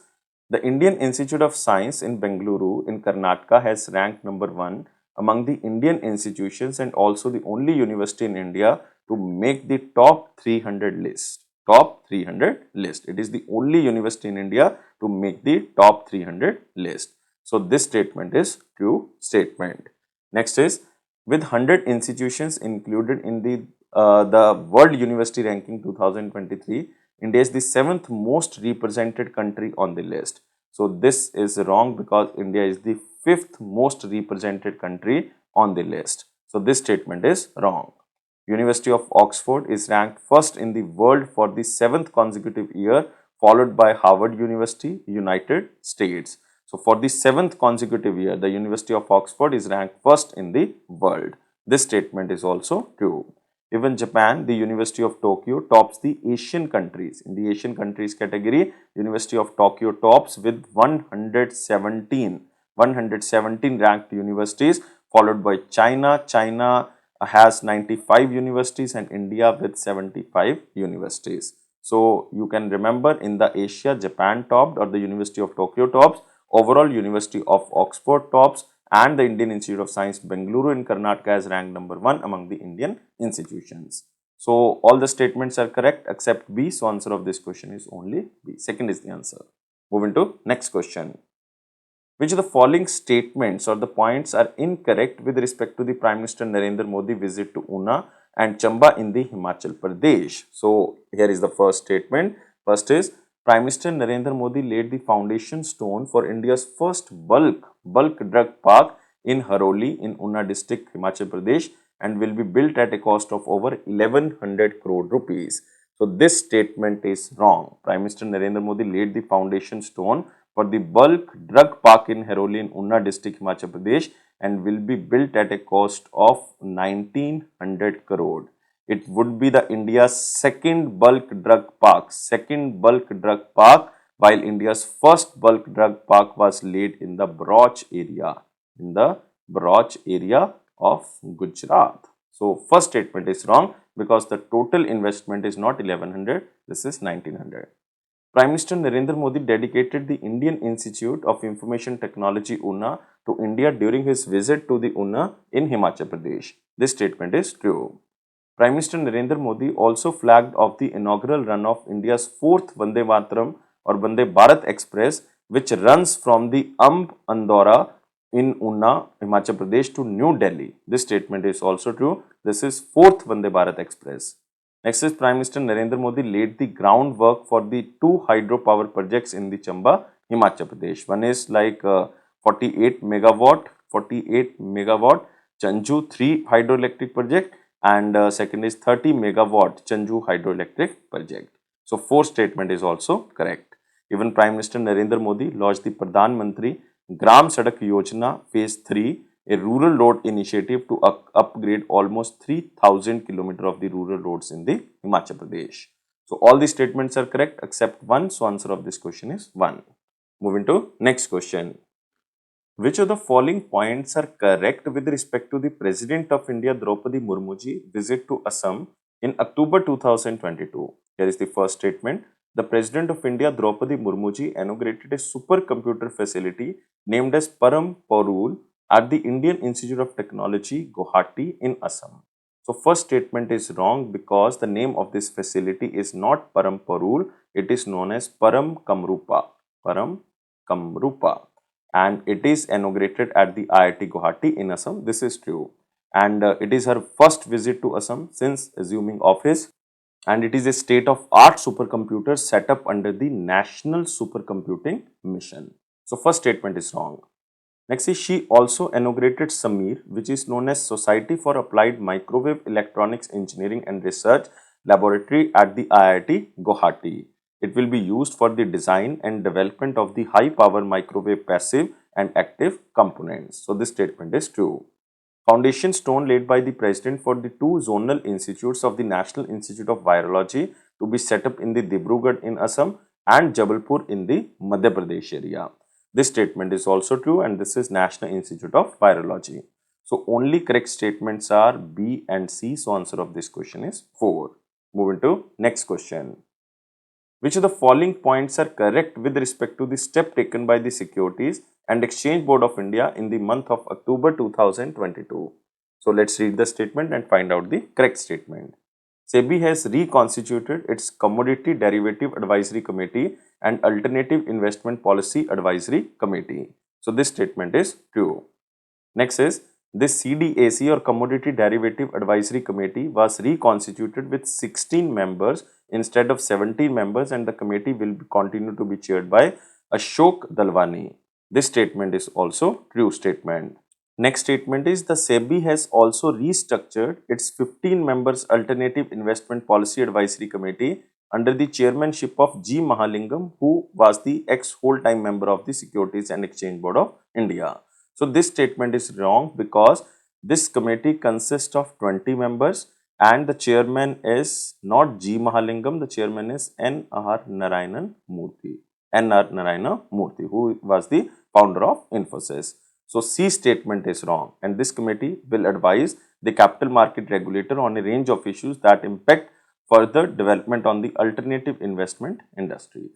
the Indian Institute of Science in Bengaluru in Karnataka has ranked number 1 among the Indian institutions and also the only university in India to make the top 300 list. Top 300 list. It is the only university in India to make the top 300 list. So this statement is true statement. Next is, with 100 institutions included in the World University Ranking 2023, India is the 7th most represented country on the list. So this is wrong because India is the 5th most represented country on the list. So this statement is wrong. University of Oxford is ranked first in the world for the 7th consecutive year, followed by Harvard University, United States. So for the 7th consecutive year, the University of Oxford is ranked first in the world. This statement is also true. Even Japan, the University of Tokyo tops the Asian countries. In the Asian countries category, University of Tokyo tops with 117 ranked universities, followed by China. China has 95 universities and India with 75 universities. So you can remember, in the Asia, Japan topped, or the University of Tokyo tops, overall University of Oxford tops, and the Indian Institute of Science Bengaluru in Karnataka is ranked number 1 among the Indian institutions. So all the statements are correct except B. So answer of this question is only B. Second is the answer. Moving to next question. Which of the following statements or the points are incorrect with respect to the Prime Minister Narendra Modi visit to Una and Chamba in the Himachal Pradesh? So here is the first statement. First is, Prime Minister Narendra Modi laid the foundation stone for India's first bulk drug park in Haroli in Una district, Himachal Pradesh, and will be built at a cost of over 1100 crore rupees. So this statement is wrong. Prime Minister Narendra Modi laid the foundation stone for the bulk drug park in Haroli in Una district, Himachal Pradesh, and will be built at a cost of 1900 crore. It would be the India's second bulk drug park, while India's first bulk drug park was laid in the Broch area of Gujarat. So first statement is wrong because the total investment is not 1100, this is 1900. Prime Minister Narendra Modi dedicated the Indian Institute of Information Technology Una to India during his visit to the Una in Himachal Pradesh. This statement is true. Prime Minister Narendra Modi also flagged off the inaugural run of India's 4th Vande Mataram or Vande Bharat Express, which runs from the Andorra in Una, Himachal Pradesh to New Delhi. This statement is also true. This is 4th Vande Bharat Express. Next is, Prime Minister Narendra Modi laid the groundwork for the 2 hydropower projects in the Chamba, Himachal Pradesh. One is like 48 megawatt Chanju 3 hydroelectric project, and second is 30 megawatt Chanju hydroelectric project. So 4th statement is also correct. Even Prime Minister Narendra Modi launched the Pradhan Mantri Gram Sadak Yojana Phase 3, a rural road initiative to upgrade almost 3000 km of the rural roads in the Himachal Pradesh. So all these statements are correct except one. So answer of this question is 1. Moving to next question. Which of the following points are correct with respect to the President of India Draupadi Murmuji visit to Assam in October 2022? Here is the first statement. The President of India Draupadi Murmuji inaugurated a supercomputer facility named as Param Parul at the Indian Institute of Technology, Guwahati in Assam. So first statement is wrong because the name of this facility is not Param Parul, it is known as Param Kamrupa. And it is inaugurated at the IIT Guwahati in Assam. This is true. And it is her first visit to Assam since assuming office. and it is a state-of-art supercomputer set up under the National Supercomputing Mission. So first statement is wrong. Next is she also inaugurated SAMIR, which is known as Society for Applied Microwave Electronics Engineering and Research Laboratory at the IIT Guwahati. It will be used for the design and development of the high power microwave passive and active components. So this statement is true. Foundation stone laid by the president for the two zonal institutes of the National Institute of Virology to be set up in the Dibrugarh in Assam and Jabalpur in the Madhya Pradesh area. This statement is also true, and this is National Institute of Virology. So only correct statements are B and C. So answer of this question is 4. Moving to next question. Which of the following points are correct with respect to the step taken by the Securities and Exchange Board of India in the month of October 2022? So let's read the statement and find out the correct statement. SEBI has reconstituted its Commodity Derivative Advisory Committee and Alternative Investment Policy Advisory Committee. So this statement is true. Next is this CDAC or Commodity Derivative Advisory Committee was reconstituted with 16 members instead of 17 members, and the committee will continue to be chaired by Ashok Dalwani. This statement is also true statement. Next statement is the SEBI has also restructured its 15 members Alternative Investment Policy Advisory Committee under the chairmanship of G. Mahalingam, who was the ex-whole-time member of the Securities and Exchange Board of India. So this statement is wrong because this committee consists of 20 members and the chairman is not G. Mahalingam, the chairman is N.R. Narayana Murthy. N.R. Narayana Murthy, who was the founder of Infosys. So C statement is wrong, and this committee will advise the capital market regulator on a range of issues that impact further development on the alternative investment industry.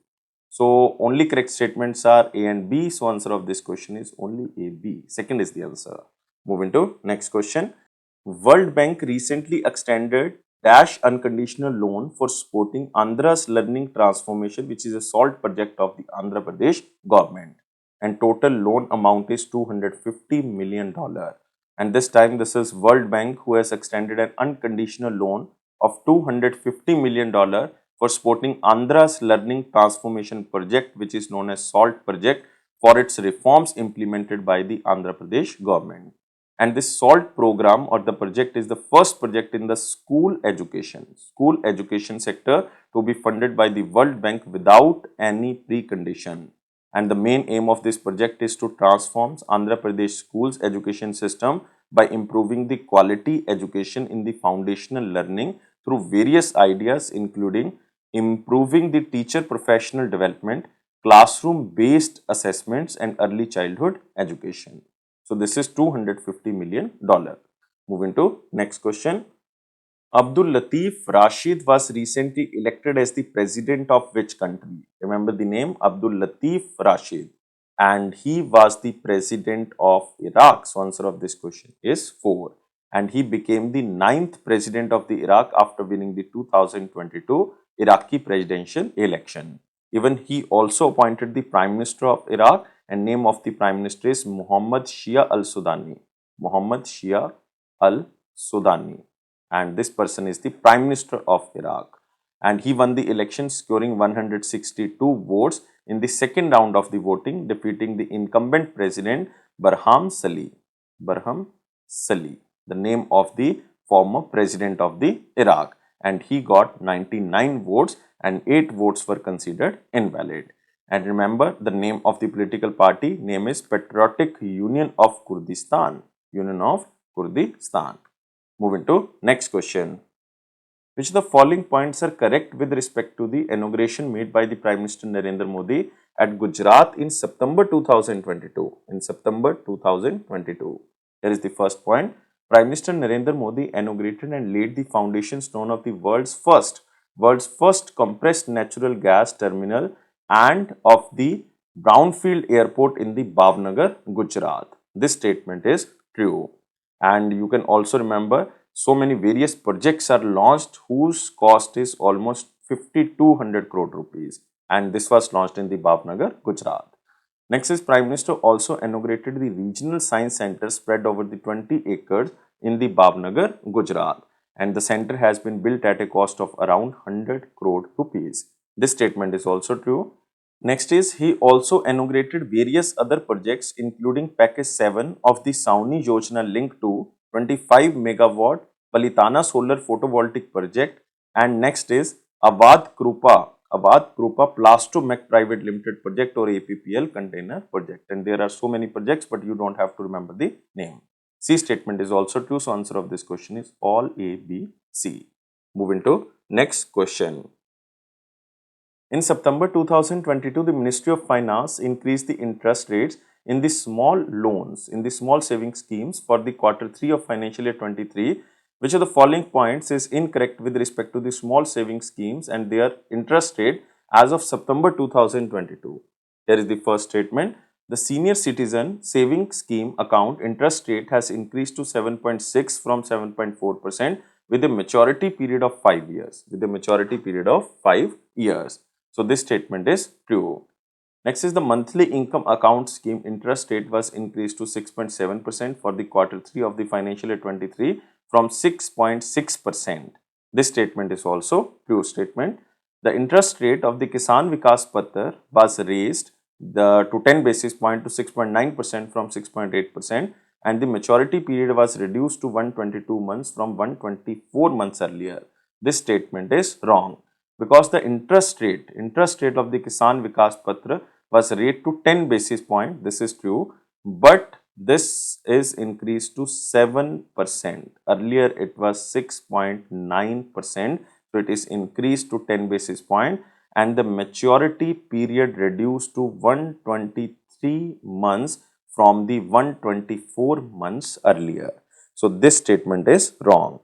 So only correct statements are A and B. So answer of this question is only A, B. Second is the answer. Moving to next question. World Bank recently extended dash unconditional loan for supporting Andhra's learning transformation, which is a SALT project of the Andhra Pradesh government. And total loan amount is $250 million. And this time this is World Bank who has extended an unconditional loan of $250 million for supporting Andhra's learning transformation project, which is known as SALT project, for its reforms implemented by the Andhra Pradesh government. And this SALT program or the project is the first project in the school education sector to be funded by the World Bank without any precondition. And the main aim of this project is to transform Andhra Pradesh schools education system by improving the quality education in the foundational learning through various ideas, including improving the teacher professional development, classroom based assessments and early childhood education. So this is $250 million. Moving to next question. Abdul Latif Rashid was recently elected as the president of which country? Remember the name Abdul Latif Rashid, and he was the president of Iraq. So answer of this question is 4, and he became the 9th president of the Iraq after winning the 2022 Iraqi presidential election. Even he also appointed the Prime Minister of Iraq, and name of the Prime Minister is Muhammad Shia al-Sudani. Muhammad Shia al-Sudani. And this person is the Prime Minister of Iraq. And he won the election scoring 162 votes in the second round of the voting, defeating the incumbent president Barham Salih. Barham Salih, the name of the former president of the Iraq. And he got 99 votes and 8 votes were considered invalid. And remember the name of the political party, name is Patriotic Union of Kurdistan. Union of Kurdistan. Moving to next question. Which of the following points are correct with respect to the inauguration made by the Prime Minister Narendra Modi at Gujarat in September 2022? In September 2022. Here is the first point. Prime Minister Narendra Modi inaugurated and laid the foundation stone of the world's first compressed natural gas terminal and of the brownfield airport in the Bhavnagar, Gujarat. This statement is true. And you can also remember so many various projects are launched whose cost is almost 5200 crore rupees, and this was launched in the Bhavnagar, Gujarat. Next is Prime Minister also inaugurated the regional science center spread over the 20 acres in the Bhavnagar, Gujarat. and the center has been built at a cost of around 100 crore rupees. This statement is also true. Next is, he also inaugurated various other projects including package 7 of the Sauni Yojana linked to 25 megawatt Palitana solar photovoltaic project, and next is Avadh Krupa Plastomech Private Limited project or APPL container project, and there are so many projects but you don't have to remember the name. C statement is also true, so answer of this question is all A, B, C. Moving to next question. In September 2022, the Ministry of Finance increased the interest rates in the small loans, in the small saving schemes for the quarter 3 of financial year 23. Which of the following points is incorrect with respect to the small saving schemes and their interest rate as of September 2022? Here is the first statement. The senior citizen saving scheme account interest rate has increased to 7.6 from 7.4% with a maturity period of 5 years. With a maturity period of 5 years. So this statement is true. Next is the monthly income account scheme interest rate was increased to 6.7% for the quarter 3 of the financial year 23 from 6.6%. This statement is also true statement. The interest rate of the Kisan Vikas Patra was raised to 10 basis point to 6.9% from 6.8%, and the maturity period was reduced to 122 months from 124 months earlier. This statement is wrong, because the interest rate of the Kisan Vikas Patra was raised to 10 basis point. This is true, but this is increased to 7%. Earlier it was 6.9%. So it is increased to 10 basis point, and the maturity period reduced to 123 months from the 124 months earlier. So this statement is wrong.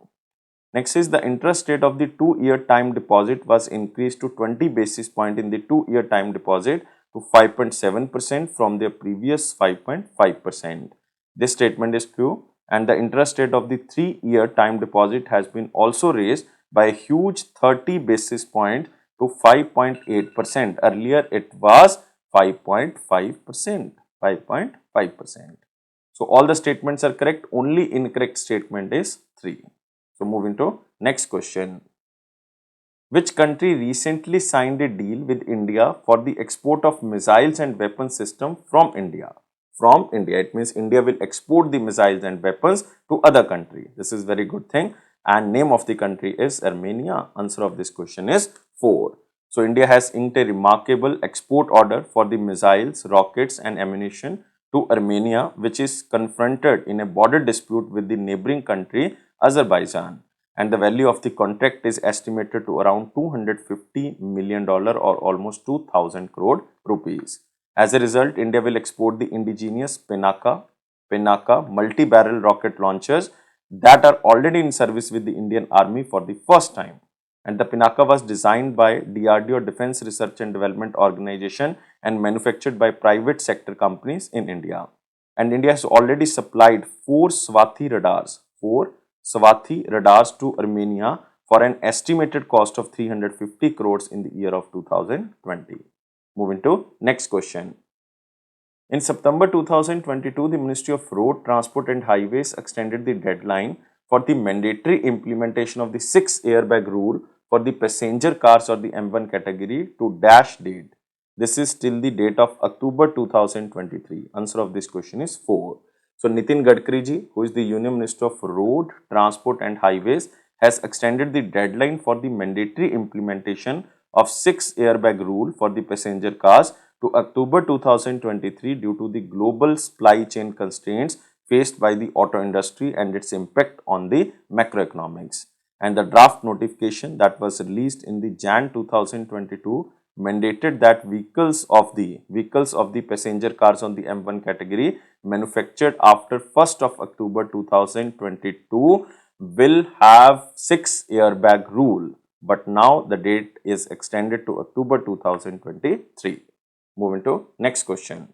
Next is the interest rate of the 2-year time deposit was increased to 20 basis point in the 2-year time deposit to 5.7% from their previous 5.5%. This statement is true, and the interest rate of the 3-year time deposit has been also raised by a huge 30 basis point to 5.8%. Earlier it was 5.5%. 5.5%. So all the statements are correct, only incorrect statement is 3. So moving to next question. Which country recently signed a deal with India for the export of missiles and weapon system from India? From India. It means India will export the missiles and weapons to other country. This is very good thing. And name of the country is Armenia. Answer of this question is 4. So India has inked a remarkable export order for the missiles, rockets and ammunition to Armenia, which is confronted in a border dispute with the neighboring country Azerbaijan, and the value of the contract is estimated to around $250 million or almost 2,000 crore rupees. As a result, India will export the indigenous Pinaka multi-barrel rocket launchers that are already in service with the Indian Army for the first time. And the Pinaka was designed by DRDO Defense Research and Development Organization and manufactured by private sector companies in India. And India has already supplied 4 Swathi radars to Armenia for an estimated cost of 350 crores in the year of 2020. Moving to next question. In September 2022, the Ministry of Road, Transport and Highways extended the deadline for the mandatory implementation of the 6 airbag rule for the passenger cars or the M1 category to dash date. This is till the date of October 2023. Answer of this question is 4. So Nitin Gadkari ji, who is the Union Minister of Road, Transport and Highways, has extended the deadline for the mandatory implementation of 6 airbag rule for the passenger cars to October 2023 due to the global supply chain constraints faced by the auto industry and its impact on the macroeconomics. And the draft notification that was released in the Jan 2022 mandated that vehicles of the passenger cars on the M1 category manufactured after 1st of October 2022 will have 6 airbag rule, but now the date is extended to October 2023. Moving to next question.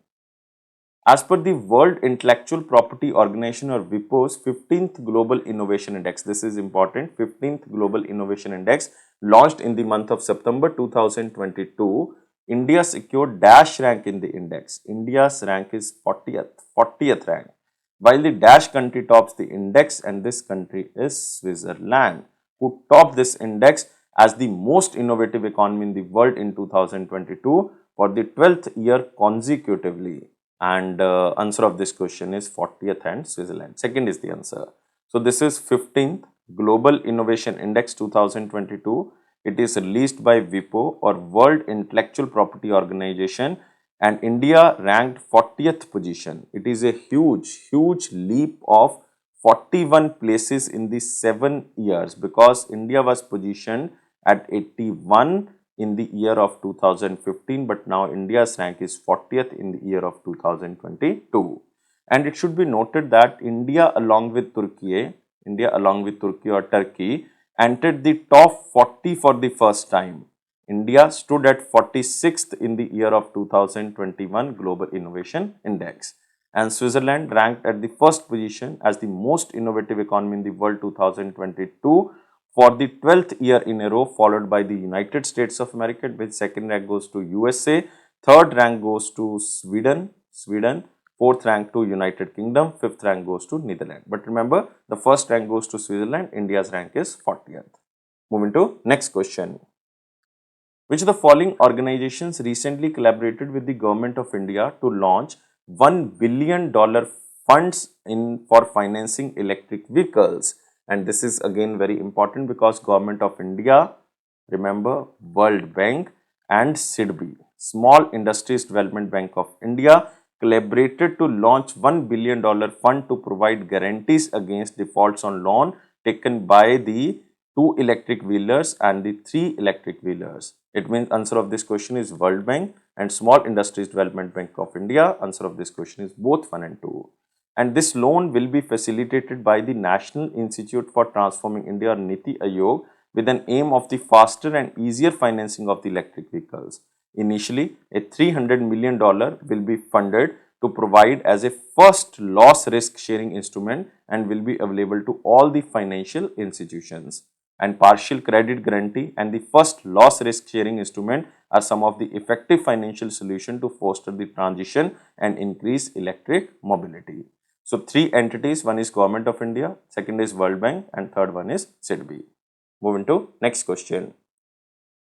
As per the World Intellectual Property Organization or WIPO's 15th Global Innovation Index, this is important, 15th Global Innovation Index launched in the month of September 2022, India secured dash rank in the index. India's rank is 40th rank. while the dash country tops the index, and this country is Switzerland, who topped this index as the most innovative economy in the world in 2022 for the 12th year consecutively. And answer of this question is 40th and Switzerland. Second is the answer. So this is 15th Global Innovation Index 2022. It is released by WIPO, or World Intellectual Property Organization, and India ranked 40th position. It is a huge leap of 41 places in the 7 years, because India was positioned at 81 in the year of 2015, but now India's rank is 40th in the year of 2022. And it should be noted that India along with Turkey or Turkey entered the top 40 for the first time. India stood at 46th in the year of 2021 Global Innovation Index, and Switzerland ranked at the first position as the most innovative economy in the world 2022 for the 12th year in a row, followed by the United States of America, which second rank goes to USA, third rank goes to Sweden, fourth rank to United Kingdom, fifth rank goes to Netherlands. But remember, the first rank goes to Switzerland, India's rank is 40th. Moving to next question. Which of the following organizations recently collaborated with the government of India to launch $1 billion funds for financing electric vehicles? And this is again very important, because government of India, remember, World Bank and SIDBI, Small Industries Development Bank of India, collaborated to launch $1 billion fund to provide guarantees against defaults on loan taken by the 2 electric wheelers and the 3 electric wheelers. It means answer of this question is World Bank and Small Industries Development Bank of India. Answer of this question is both 1 and 2. And this loan will be facilitated by the National Institute for Transforming India, or Niti Aayog, with an aim of the faster and easier financing of the electric vehicles. Initially, a $300 million will be funded to provide as a first loss risk sharing instrument and will be available to all the financial institutions. And partial credit guarantee and the first loss risk sharing instrument are some of the effective financial solutions to foster the transition and increase electric mobility. So 3 entities, one is Government of India, second is World Bank, and third one is SIDBI. Moving to next question.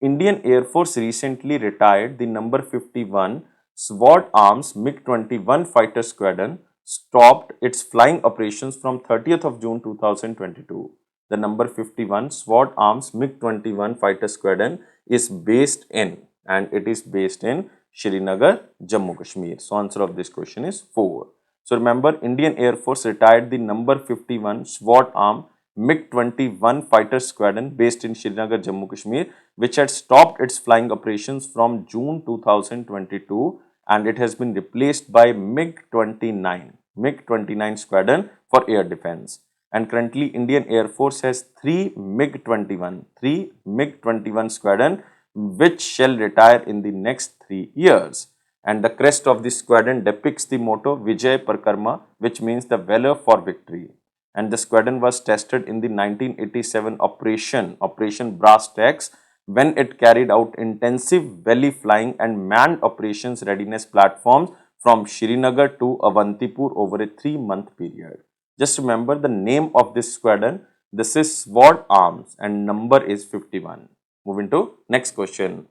Indian Air Force recently retired the number 51 Sword Arms MiG-21 fighter squadron, stopped its flying operations from 30th of June 2022. The number 51 Sword Arms MiG-21 fighter squadron is based in, and it is based in Srinagar, Jammu Kashmir. So answer of this question is 4. So remember, Indian Air Force retired the number 51 Sword Arm MiG-21 fighter squadron based in Srinagar, Jammu Kashmir, which had stopped its flying operations from June 2022, and it has been replaced by MiG-29 squadron for air defense. And currently Indian Air Force has 3 MiG-21 squadron which shall retire in the next 3 years. And the crest of this squadron depicts the motto Vijay Parakrama, which means the valor for victory. And the squadron was tested in the 1987 Operation Brass Tacks, when it carried out intensive valley flying and manned operations readiness platforms from Srinagar to Avantipur over a 3-month period. Just remember the name of this squadron. This is Sword Arms and number is 51. Moving to next question.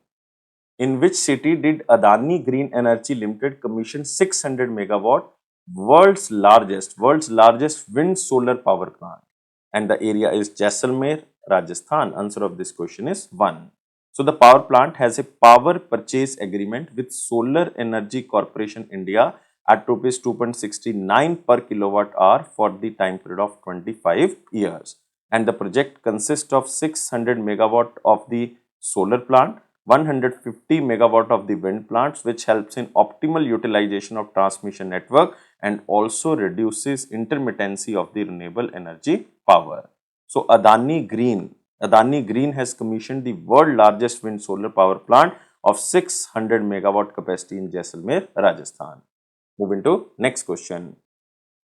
In which city did Adani Green Energy Limited commission 600 megawatt world's largest wind solar power plant? And the area is Jaisalmer, Rajasthan. Answer of this question is 1. So the power plant has a power purchase agreement with Solar Energy Corporation India at rupees 2.69 per kilowatt hour for the time period of 25 years. And the project consists of 600 megawatt of the solar plant, 150 megawatt of the wind plants, which helps in optimal utilization of transmission network and also reduces intermittency of the renewable energy power. So Adani Green has commissioned the world largest wind solar power plant of 600 megawatt capacity in Jaisalmer, Rajasthan. Moving to next question.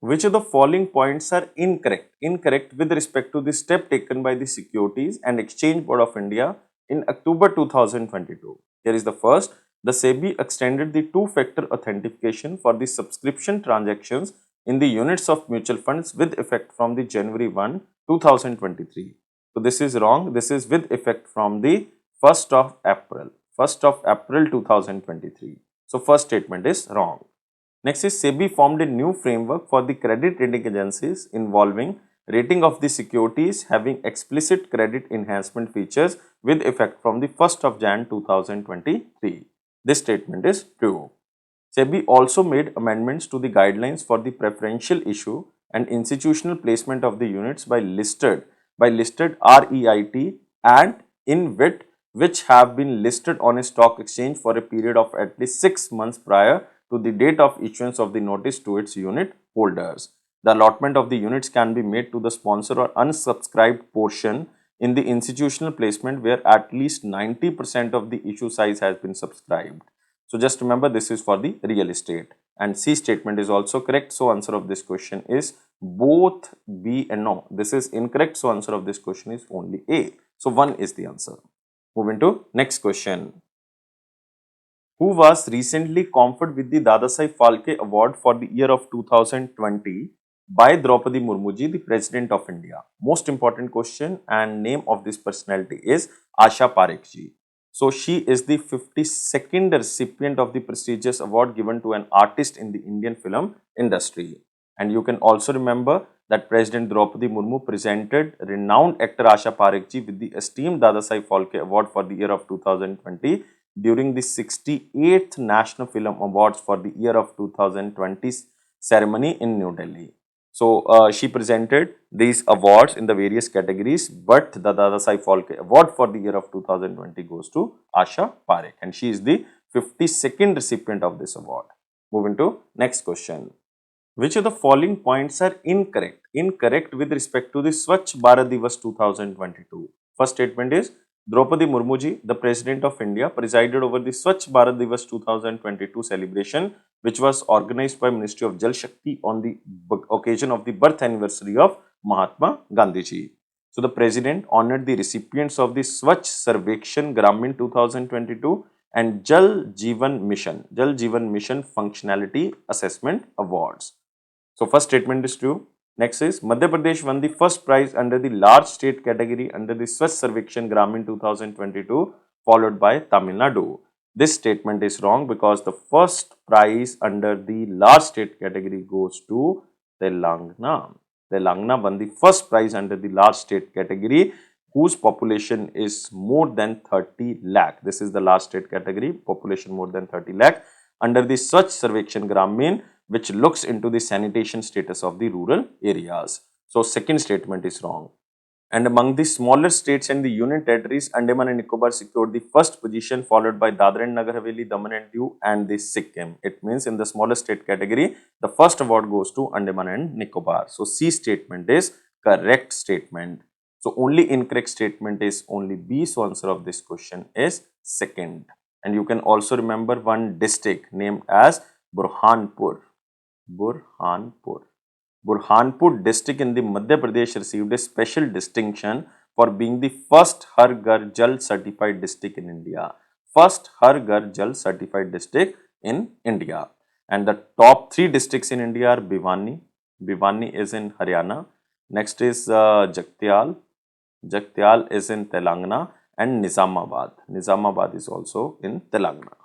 Which of the following points are incorrect? Incorrect with respect to the step taken by the Securities and Exchange Board of India in October 2022. Here is the first. The SEBI extended the 2-factor authentication for the subscription transactions in the units of mutual funds with effect from the January 1, 2023. So this is wrong. This is with effect from the 1st of April. 1st of April 2023. So first statement is wrong. Next is SEBI formed a new framework for the credit rating agencies involving rating of the securities having explicit credit enhancement features with effect from the 1st of Jan 2023. This statement is true. SEBI also made amendments to the guidelines for the preferential issue and institutional placement of the units by listed REIT and InvIT which have been listed on a stock exchange for a period of at least 6 months prior to the date of issuance of the notice to its unit holders. The allotment of the units can be made to the sponsor or unsubscribed portion in the institutional placement where at least 90% of the issue size has been subscribed. So just remember this is for the real estate, and C statement is also correct. So answer of this question is both B and no. This is incorrect. So answer of this question is only A. So 1 is the answer. Moving to next question. Who was recently conferred with the Dadasaheb Phalke Award for the year of 2020 by Draupadi Murmu ji, the President of India? Most important question, and name of this personality is Asha Parekh ji. So she is the 52nd recipient of the prestigious award given to an artist in the Indian film industry. And you can also remember that President Draupadi Murmu presented renowned actor Asha Parekh ji with the esteemed Dadasaheb Phalke Award for the year of 2020 during the 68th National Film Awards for the year of 2020 ceremony in New Delhi. So she presented these awards in the various categories, but the Dadasaheb Phalke Award for the year of 2020 goes to Asha Parekh, and she is the 52nd recipient of this award. Moving to next question. Which of the following points are incorrect? Incorrect with respect to the Swachh Bharat Divas 2022. First statement is Draupadi Murmu ji, the President of India, presided over the Swachh Bharat Divas 2022 celebration, which was organized by Ministry of Jal Shakti on the occasion of the birth anniversary of Mahatma Gandhi ji. So the President honored the recipients of the Swachh Sarvekshan Gramin 2022 and Jal Jeevan Mission Functionality Assessment Awards. So first statement is true. Next is Madhya Pradesh won the first prize under the large state category under the Swachh Sarvekshan Gramin 2022, followed by Tamil Nadu. This statement is wrong because the first prize under the large state category goes to Telangana. Telangana won the first prize under the large state category whose population is more than 30 lakh. This is the large state category, population more than 30 lakh under the Swachh Sarvekshan Gramin, which looks into the sanitation status of the rural areas. So second statement is wrong. And among the smaller states and the union territories, Andaman and Nicobar secured the first position, followed by Dadra and Nagar Haveli, Daman and Diu, and the Sikkim. It means in the smaller state category, the first award goes to Andaman and Nicobar. So C statement is correct statement. So only incorrect statement is only B. So answer of this question is second. And you can also remember one district named as Burhanpur. Burhanpur district in the Madhya Pradesh received a special distinction for being the first Har Ghar Jal certified district in India. First Har Ghar Jal certified district in India. And the top 3 districts in India are Bhiwani. Bhiwani is in Haryana. Next is Jagtial. Jagtial is in Telangana, and Nizamabad. Nizamabad is also in Telangana.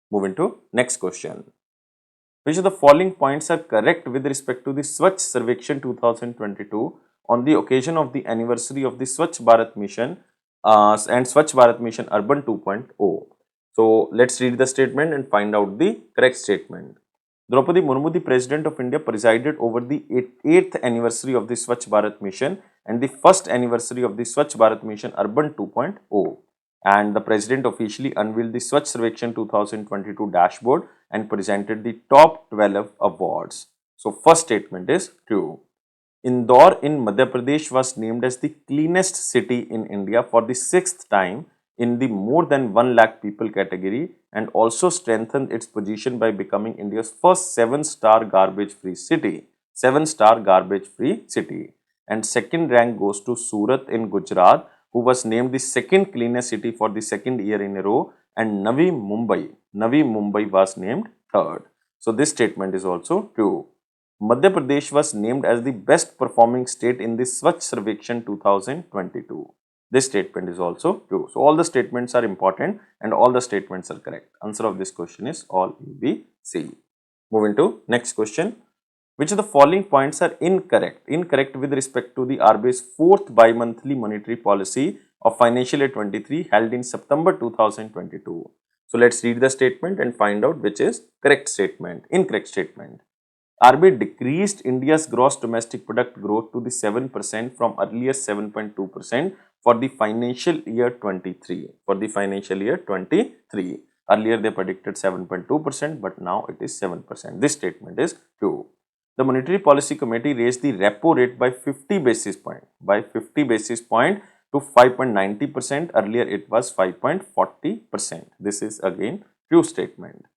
Moving to next question. Which of the following points are correct with respect to the Swachh Sarvekshan 2022 on the occasion of the anniversary of the Swachh Bharat Mission and Swachh Bharat Mission Urban 2.0? So let's read the statement and find out the correct statement. Draupadi Murmu, the President of India, presided over the 8th anniversary of the Swachh Bharat Mission and the 1st anniversary of the Swachh Bharat Mission Urban 2.0. And the President officially unveiled the Swachh Sarvekshan 2022 dashboard and presented the top 12 awards. So first statement is true. Indore in Madhya Pradesh was named as the cleanest city in India for the 6th time in the more than 1 lakh people category, and also strengthened its position by becoming India's first 7-star garbage-free city. 7-star garbage-free city. And second rank goes to Surat in Gujarat, who was named the second cleanest city for the 2nd year in a row, and Navi Mumbai was named third. So this statement is also true. Madhya Pradesh was named as the best performing state in the Swachh Sarvekshan 2022. This statement is also true. So all the statements are important and all the statements are correct. Answer of this question is all A, B, C. Moving to next question. Which of the following points are incorrect? Incorrect with respect to the RBI's fourth bi-monthly monetary policy of financial year 23 held in September 2022. So let's read the statement and find out which is correct statement, incorrect statement. RBI decreased India's gross domestic product growth to the 7% from earlier 7.2% for the financial year 23. For the financial year 23. Earlier they predicted 7.2%, but now it is 7%. This statement is true. The Monetary Policy Committee raised the repo rate by 50 basis point to 5.90%. Earlier it was 5.40%. This is again true statement.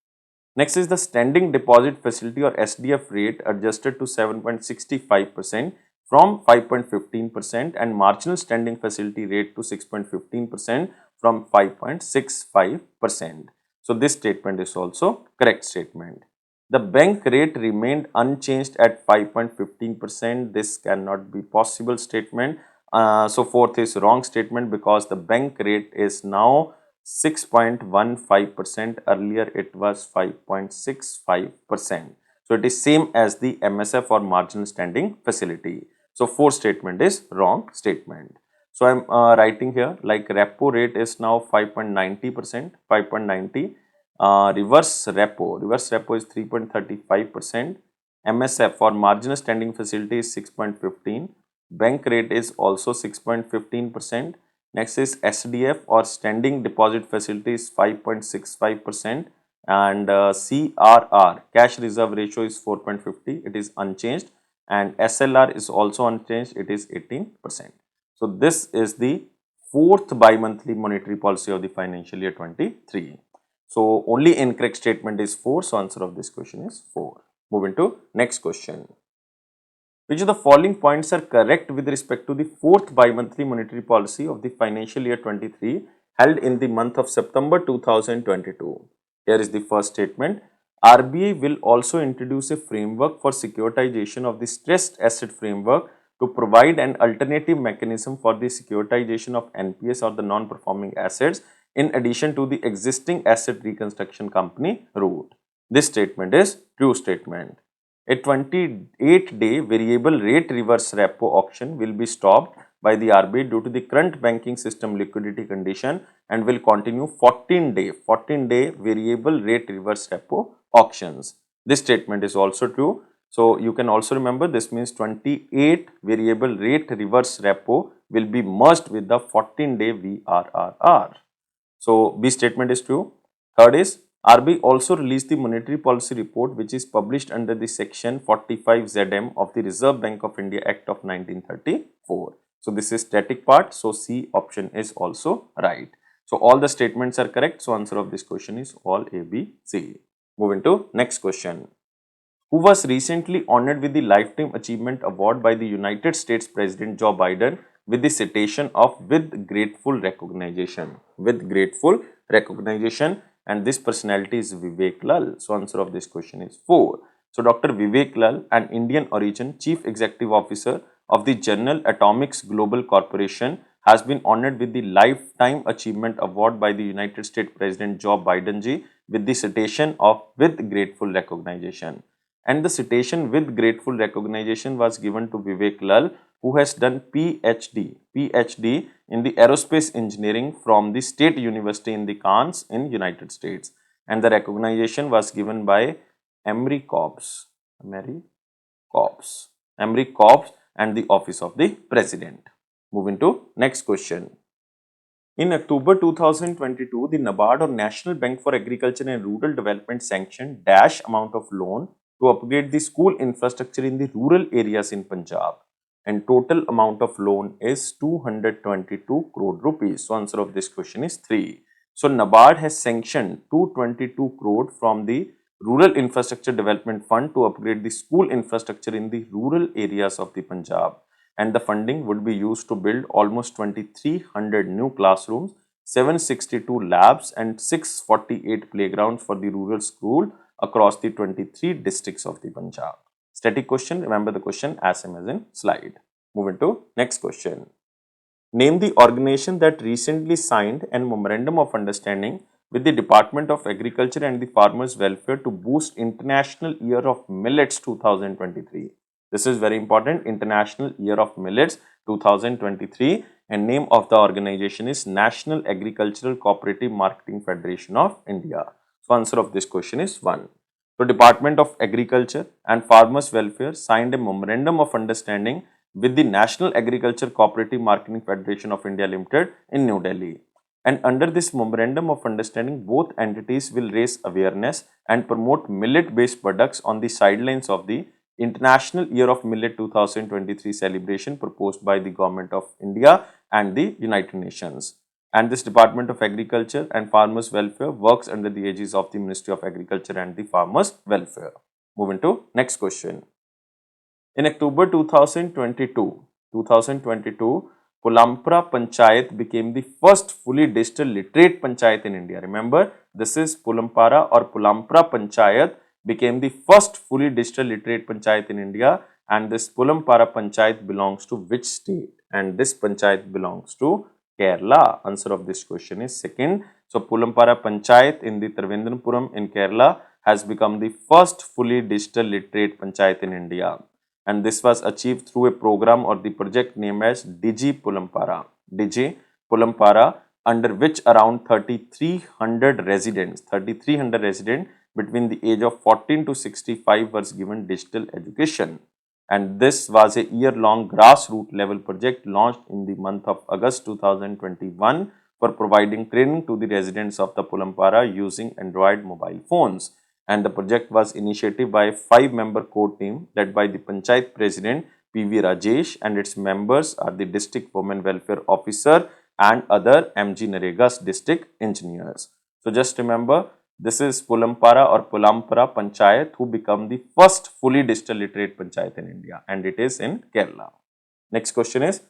Next is the standing deposit facility or SDF rate adjusted to 7.65% from 5.15% and marginal standing facility rate to 6.15% from 5.65%. So this statement is also correct statement. The bank rate remained unchanged at 5.15%. This cannot be possible statement. So fourth is wrong statement because the bank rate is now 6.15%. Earlier it was 5.65%. So it is same as the MSF or marginal standing facility. So fourth statement is wrong statement. So I am writing here like repo rate is now 5.90%, 5.90. Reverse repo is 3.35%. MSF for marginal standing facility is 6.15. Bank rate is also 6.15%. Next is SDF or standing deposit facility is 5.65% and CRR cash reserve ratio is 4.50. It is unchanged and SLR is also unchanged. It is 18%. So this is the fourth bi-monthly monetary policy of the financial year 23. So only incorrect statement is 4. So answer of this question is 4. Moving to next question. Which of the following points are correct with respect to the fourth bi-monthly monetary policy of the financial year 23 held in the month of September 2022? Here is the first statement. RBI will also introduce a framework for securitization of the stressed asset framework to provide an alternative mechanism for the securitization of NPS or the non-performing assets in addition to the existing asset reconstruction company route. This statement is true statement. A 28-day variable rate reverse repo auction will be stopped by the RBI due to the current banking system liquidity condition and will continue 14-day variable rate reverse repo auctions. This statement is also true. So you can also remember this means 28 variable rate reverse repo will be merged with the 14-day VRRR. So B statement is true. Third is RBI also released the monetary policy report which is published under the section 45 ZM of the Reserve Bank of India Act of 1934. So this is static part. So C option is also right. So all the statements are correct. So answer of this question is all A, B, C. Moving to next question. Who was recently honored with the Lifetime Achievement Award by the United States President Joe Biden with the citation of with grateful recognition. With grateful recognition. And this personality is Vivek Lal. So answer of this question is 4. So Dr. Vivek Lal, an Indian origin Chief Executive Officer of the General Atomics Global Corporation, has been honored with the Lifetime Achievement Award by the United States President Joe Biden ji with the citation of with grateful recognition. And the citation with grateful recognition was given to Vivek Lal, who has done PhD in the aerospace engineering from the State University in the Cairns in United States. And the recognition was given by Emory Cobbs and the Office of the President. Moving to next question. In October 2022, the NABARD or National Bank for Agriculture and Rural Development sanctioned dash amount of loan to upgrade the school infrastructure in the rural areas in Punjab. And total amount of loan is 222 crore rupees. So answer of this question is 3. So NABARD has sanctioned 222 crore from the Rural Infrastructure Development Fund to upgrade the school infrastructure in the rural areas of the Punjab. And the funding would be used to build almost 2300 new classrooms, 762 labs and 648 playgrounds for the rural school across the 23 districts of the Punjab. Static question, remember the question as same as in slide. Moving to next question. Name the organization that recently signed a memorandum of understanding with the Department of Agriculture and the Farmers Welfare to boost International Year of Millets 2023. This is very important, International Year of Millets 2023, and name of the organization is National Agricultural Cooperative Marketing Federation of India. So answer of this question is 1. The Department of Agriculture and Farmers Welfare signed a memorandum of understanding with the National Agriculture Cooperative Marketing Federation of India Limited in New Delhi. And under this memorandum of understanding, both entities will raise awareness and promote millet-based products on the sidelines of the International Year of Millet 2023 celebration proposed by the Government of India and the United Nations. And this Department of Agriculture and Farmers Welfare works under the aegis of the Ministry of Agriculture and the Farmers Welfare. Moving to next question. In October 2022, Pulampura Panchayat became the first fully digital literate panchayat in India. Remember, this is Pulampara or Pulampura Panchayat became the first fully digital literate panchayat in India, and this Pulampara Panchayat belongs to which state? And this panchayat belongs to Kerala. Answer of this question is second. So Pulampara Panchayat in the Trivandrum in Kerala has become the first fully digital literate panchayat in India. And this was achieved through a program or the project named as Digi Pulampara, under which around 3,300 residents between the age of 14 to 65 was given digital education. And this was a year-long grassroots level project launched in the month of August 2021 for providing training to the residents of the Pulampara using Android mobile phones. And the project was initiated by a 5-member core team led by the Panchayat President P.V. Rajesh, and its members are the District Women Welfare Officer and other MG Narega's district engineers. So just remember, this is Pulampara or Pulampara Panchayat who become the first fully digital literate panchayat in India, and it is in Kerala. Next question is,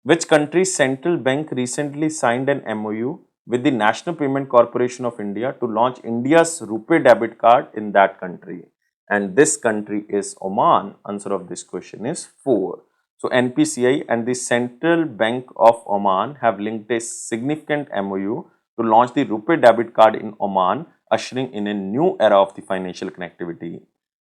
which country's central bank recently signed an MOU with the National Payment Corporation of India to launch India's RuPay debit card in that country? And this country is Oman. Answer of this question is 4. So NPCI and the Central Bank of Oman have linked a significant MOU to launch the RuPay debit card in Oman, ushering in a new era of the financial connectivity.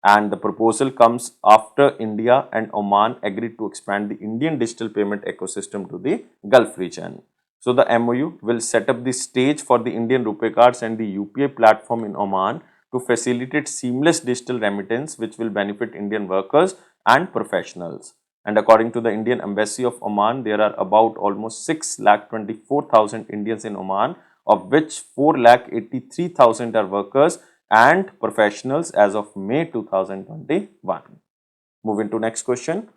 And the proposal comes after India and Oman agreed to expand the Indian digital payment ecosystem to the Gulf region. So the MOU will set up the stage for the Indian RuPay cards and the UPI platform in Oman to facilitate seamless digital remittance, which will benefit Indian workers and professionals. And according to the Indian Embassy of Oman, there are about almost 6,24,000 Indians in Oman, of which 4,83,000 are workers and professionals as of May 2021. Moving to next question.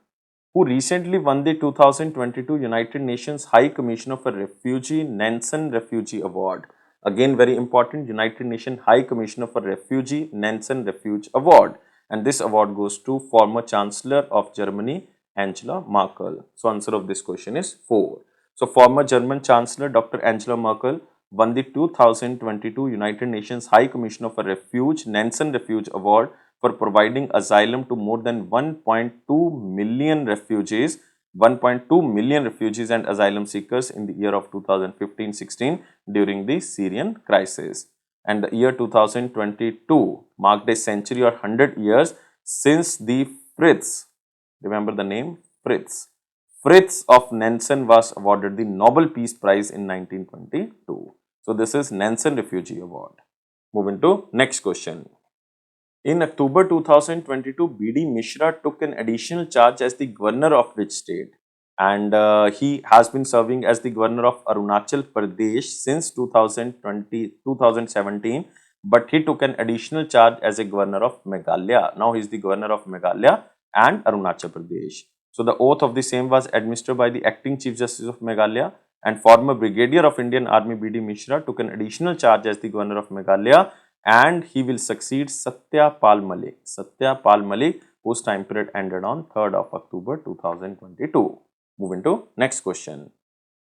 Who recently won the 2022 United Nations High Commissioner for Refugee Nansen Refugee Award? Again, very important, United Nations High Commissioner for Refugee Nansen Refuge Award. And this award goes to former Chancellor of Germany, Angela Merkel. So answer of this question is 4. So former German Chancellor Dr. Angela Merkel won the 2022 United Nations High Commissioner for Refuge Nansen Refuge Award for providing asylum to more than 1.2 million refugees and asylum seekers in the year of 2015-16 during the Syrian crisis. And the year 2022 marked a century or 100 years since the Fritz, remember the name Fritz of Nansen was awarded the Nobel Peace Prize in 1922. So this is Nansen Refugee Award. Moving to next question. In October 2022, B.D. Mishra took an additional charge as the governor of which state? And he has been serving as the governor of Arunachal Pradesh since 2017, but he took an additional charge as a governor of Meghalaya. Now he is the governor of Meghalaya and Arunachal Pradesh. So the oath of the same was administered by the acting Chief Justice of Meghalaya, and former Brigadier of Indian Army B.D. Mishra took an additional charge as the governor of Meghalaya, and he will succeed Satya Pal Malik, whose time period ended on 3rd of October 2022. Moving to next question.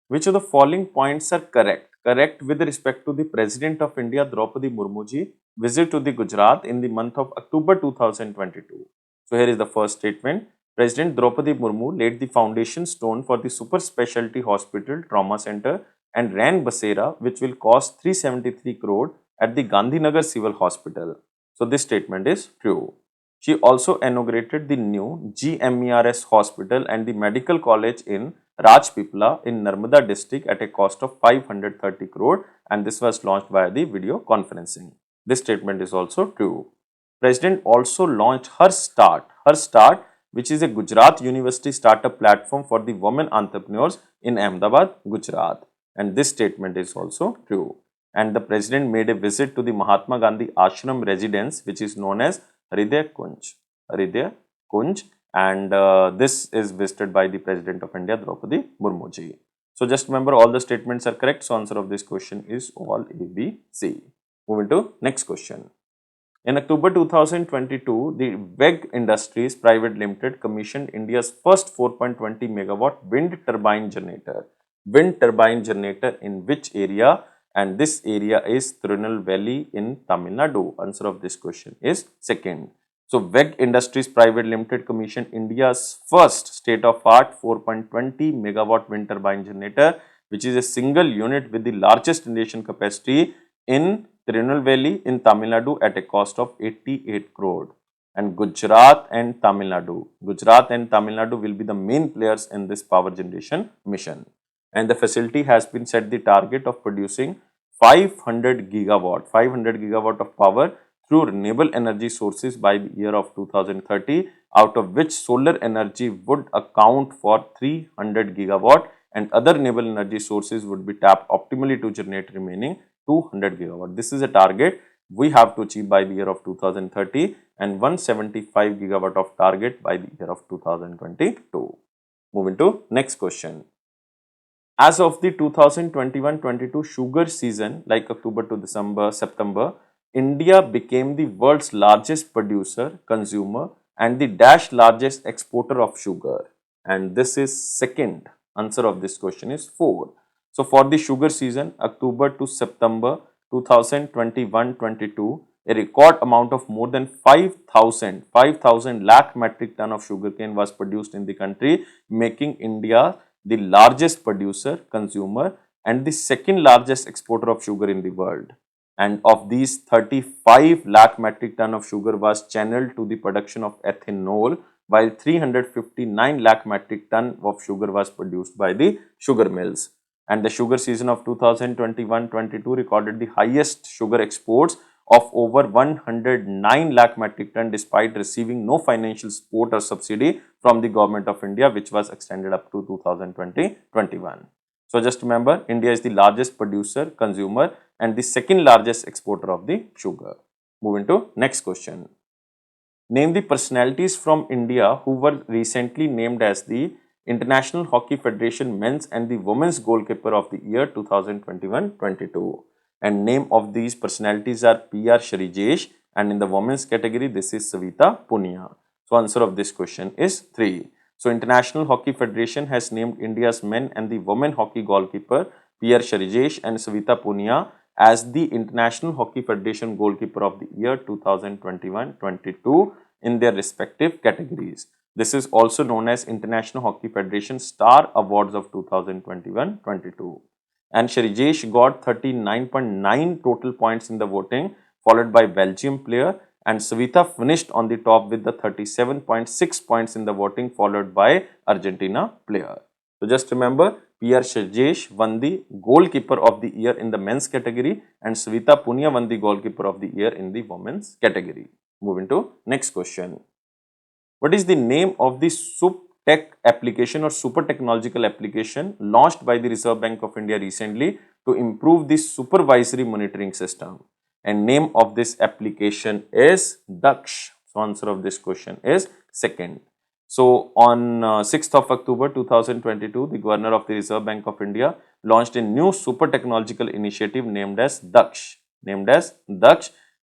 Which of the following points are correct? Correct with respect to the President of India Draupadi Murmuji visit to the Gujarat in the month of October 2022. So here is the first statement. President Draupadi Murmu laid the foundation stone for the super specialty hospital trauma center and ran Basera, which will cost 373 crore at the Gandhinagar Civil Hospital. So this statement is true. She also inaugurated the new GMERS hospital and the medical college in Rajpipla in Narmada district at a cost of 530 crore, and this was launched via the video conferencing. This statement is also true. President also launched Her Start, which is a Gujarat University startup platform for the women entrepreneurs in Ahmedabad, Gujarat. And this statement is also true. And the president made a visit to the Mahatma Gandhi Ashram residence, which is known as Hriday Kunj, and this is visited by the President of India, Draupadi Murmu ji. So just remember, all the statements are correct. So answer of this question is all A, B, C. Moving to next question. In October 2022, the WEG Industries Private Limited commissioned India's first 4.20 megawatt wind turbine generator. Wind turbine generator in which area? And this area is Tirunelveli in Tamil Nadu. Answer of this question is second. So WEG Industries Private Limited commissioned India's first state-of-art 4.20 megawatt wind turbine generator, which is a single unit with the largest installation capacity in Tirunelveli in Tamil Nadu at a cost of 88 crore. And Gujarat and Tamil Nadu will be the main players in this power generation mission. And the facility has been set the target of producing 500 gigawatt of power through renewable energy sources by the year of 2030, out of which solar energy would account for 300 gigawatt and other renewable energy sources would be tapped optimally to generate remaining 200 gigawatt. This is a target we have to achieve by the year of 2030 and 175 gigawatt of target by the year of 2022. Moving to next question. As of the 2021-22 sugar season, like October to December, September, India became the world's largest producer, consumer, and the largest exporter of sugar. And this is second. Answer of this question is 4. So for the sugar season, October to September 2021-22, a record amount of more than 5,000 lakh metric ton of sugarcane was produced in the country, making India the largest producer, consumer, and the second largest exporter of sugar in the world. And of these, 35 lakh metric ton of sugar was channeled to the production of ethanol, while 359 lakh metric ton of sugar was produced by the sugar mills. And the sugar season of 2021-22 recorded the highest sugar exports of over 109 lakh metric ton despite receiving no financial support or subsidy from the government of India, which was extended up to 2020-21. So just remember, India is the largest producer, consumer, and the second largest exporter of the sugar. Moving to next question. Name the personalities from India who were recently named as the International Hockey Federation Men's and the Women's Goalkeeper of the Year 2021-22. And name of these personalities are P.R. Shrijesh, and in the women's category, this is Savita Punia. So answer of this question is 3. So International Hockey Federation has named India's men and the women hockey goalkeeper P.R. Shrijesh and Savita Punia as the International Hockey Federation Goalkeeper of the Year 2021-22 in their respective categories. This is also known as International Hockey Federation Star Awards of 2021-22. And Shrijesh got 39.9 total points in the voting, followed by Belgium player, and Savita finished on the top with the 37.6 points in the voting, followed by Argentina player. So just remember, P.R. Shrijesh won the Goalkeeper of the Year in the men's category and Savita Punia won the Goalkeeper of the Year in the women's category. Moving to next question. What is the name of the SupTech application or super technological application launched by the Reserve Bank of India recently to improve the supervisory monitoring system? And name of this application is Daksh. So answer of this question is second. So on 6th of October 2022, the Governor of the Reserve Bank of India launched a new super technological initiative named as Daksh,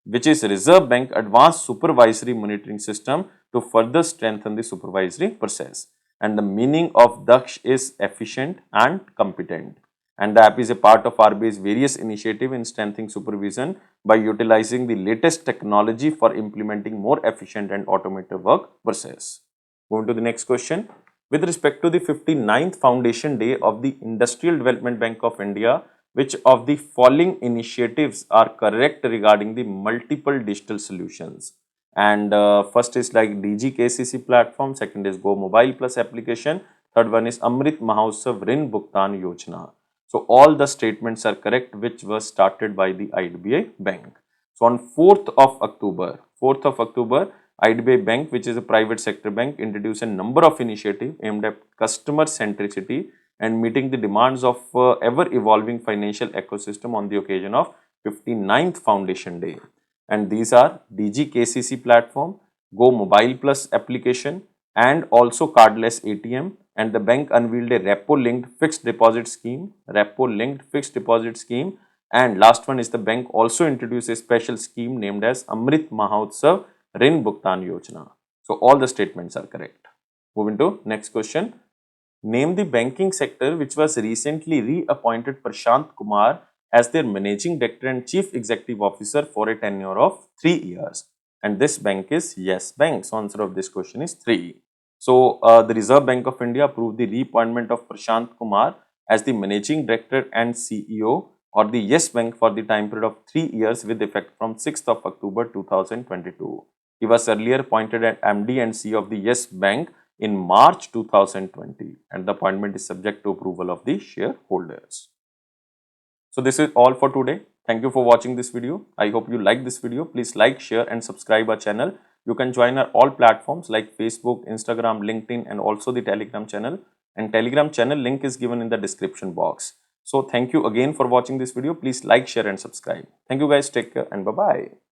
which is Reserve Bank Advanced Supervisory Monitoring System to further strengthen the supervisory process. And the meaning of Daksh is efficient and competent. And the app is a part of RBI's various initiative in strengthening supervision by utilizing the latest technology for implementing more efficient and automated work process. Moving to the next question. With respect to the 59th Foundation Day of the Industrial Development Bank of India, which of the following initiatives are correct regarding the multiple digital solutions? And first is like DGKCC platform, second is Go Mobile Plus application, third one is Amrit Mahotsav Rin Bhugtan Yojana. So all the statements are correct which was started by the IDBI Bank. So on 4th of October, IDBI Bank, which is a private sector bank, introduced a number of initiatives aimed at customer centricity and meeting the demands of ever evolving financial ecosystem on the occasion of 59th Foundation Day. And these are DGKCC platform, Go Mobile Plus application, and also cardless ATM. And the bank unveiled a repo linked fixed deposit scheme, and last one is the bank also introduced a special scheme named as Amrit Mahotsav Rin Bhugtan Yojana. So all the statements are correct. Moving to next question. Name the banking sector which was recently reappointed Prashant Kumar as their managing director and chief executive officer for a tenure of 3 years. And this bank is Yes Bank. So answer of this question is 3. So the Reserve Bank of India approved the reappointment of Prashant Kumar as the managing director and CEO or the Yes Bank for the time period of 3 years with effect from 6th of October 2022. He was earlier appointed as MD and CEO of the Yes Bank in March 2020, and the appointment is subject to approval of the shareholders. So this is all for today. Thank you for watching this video. I hope you like this video. Please like, share and subscribe our channel. You can join our all platforms like Facebook, Instagram, LinkedIn and also the Telegram channel. And Telegram channel link is given in the description box. So thank you again for watching this video. Please like, share and subscribe. Thank you guys. Take care and bye-bye.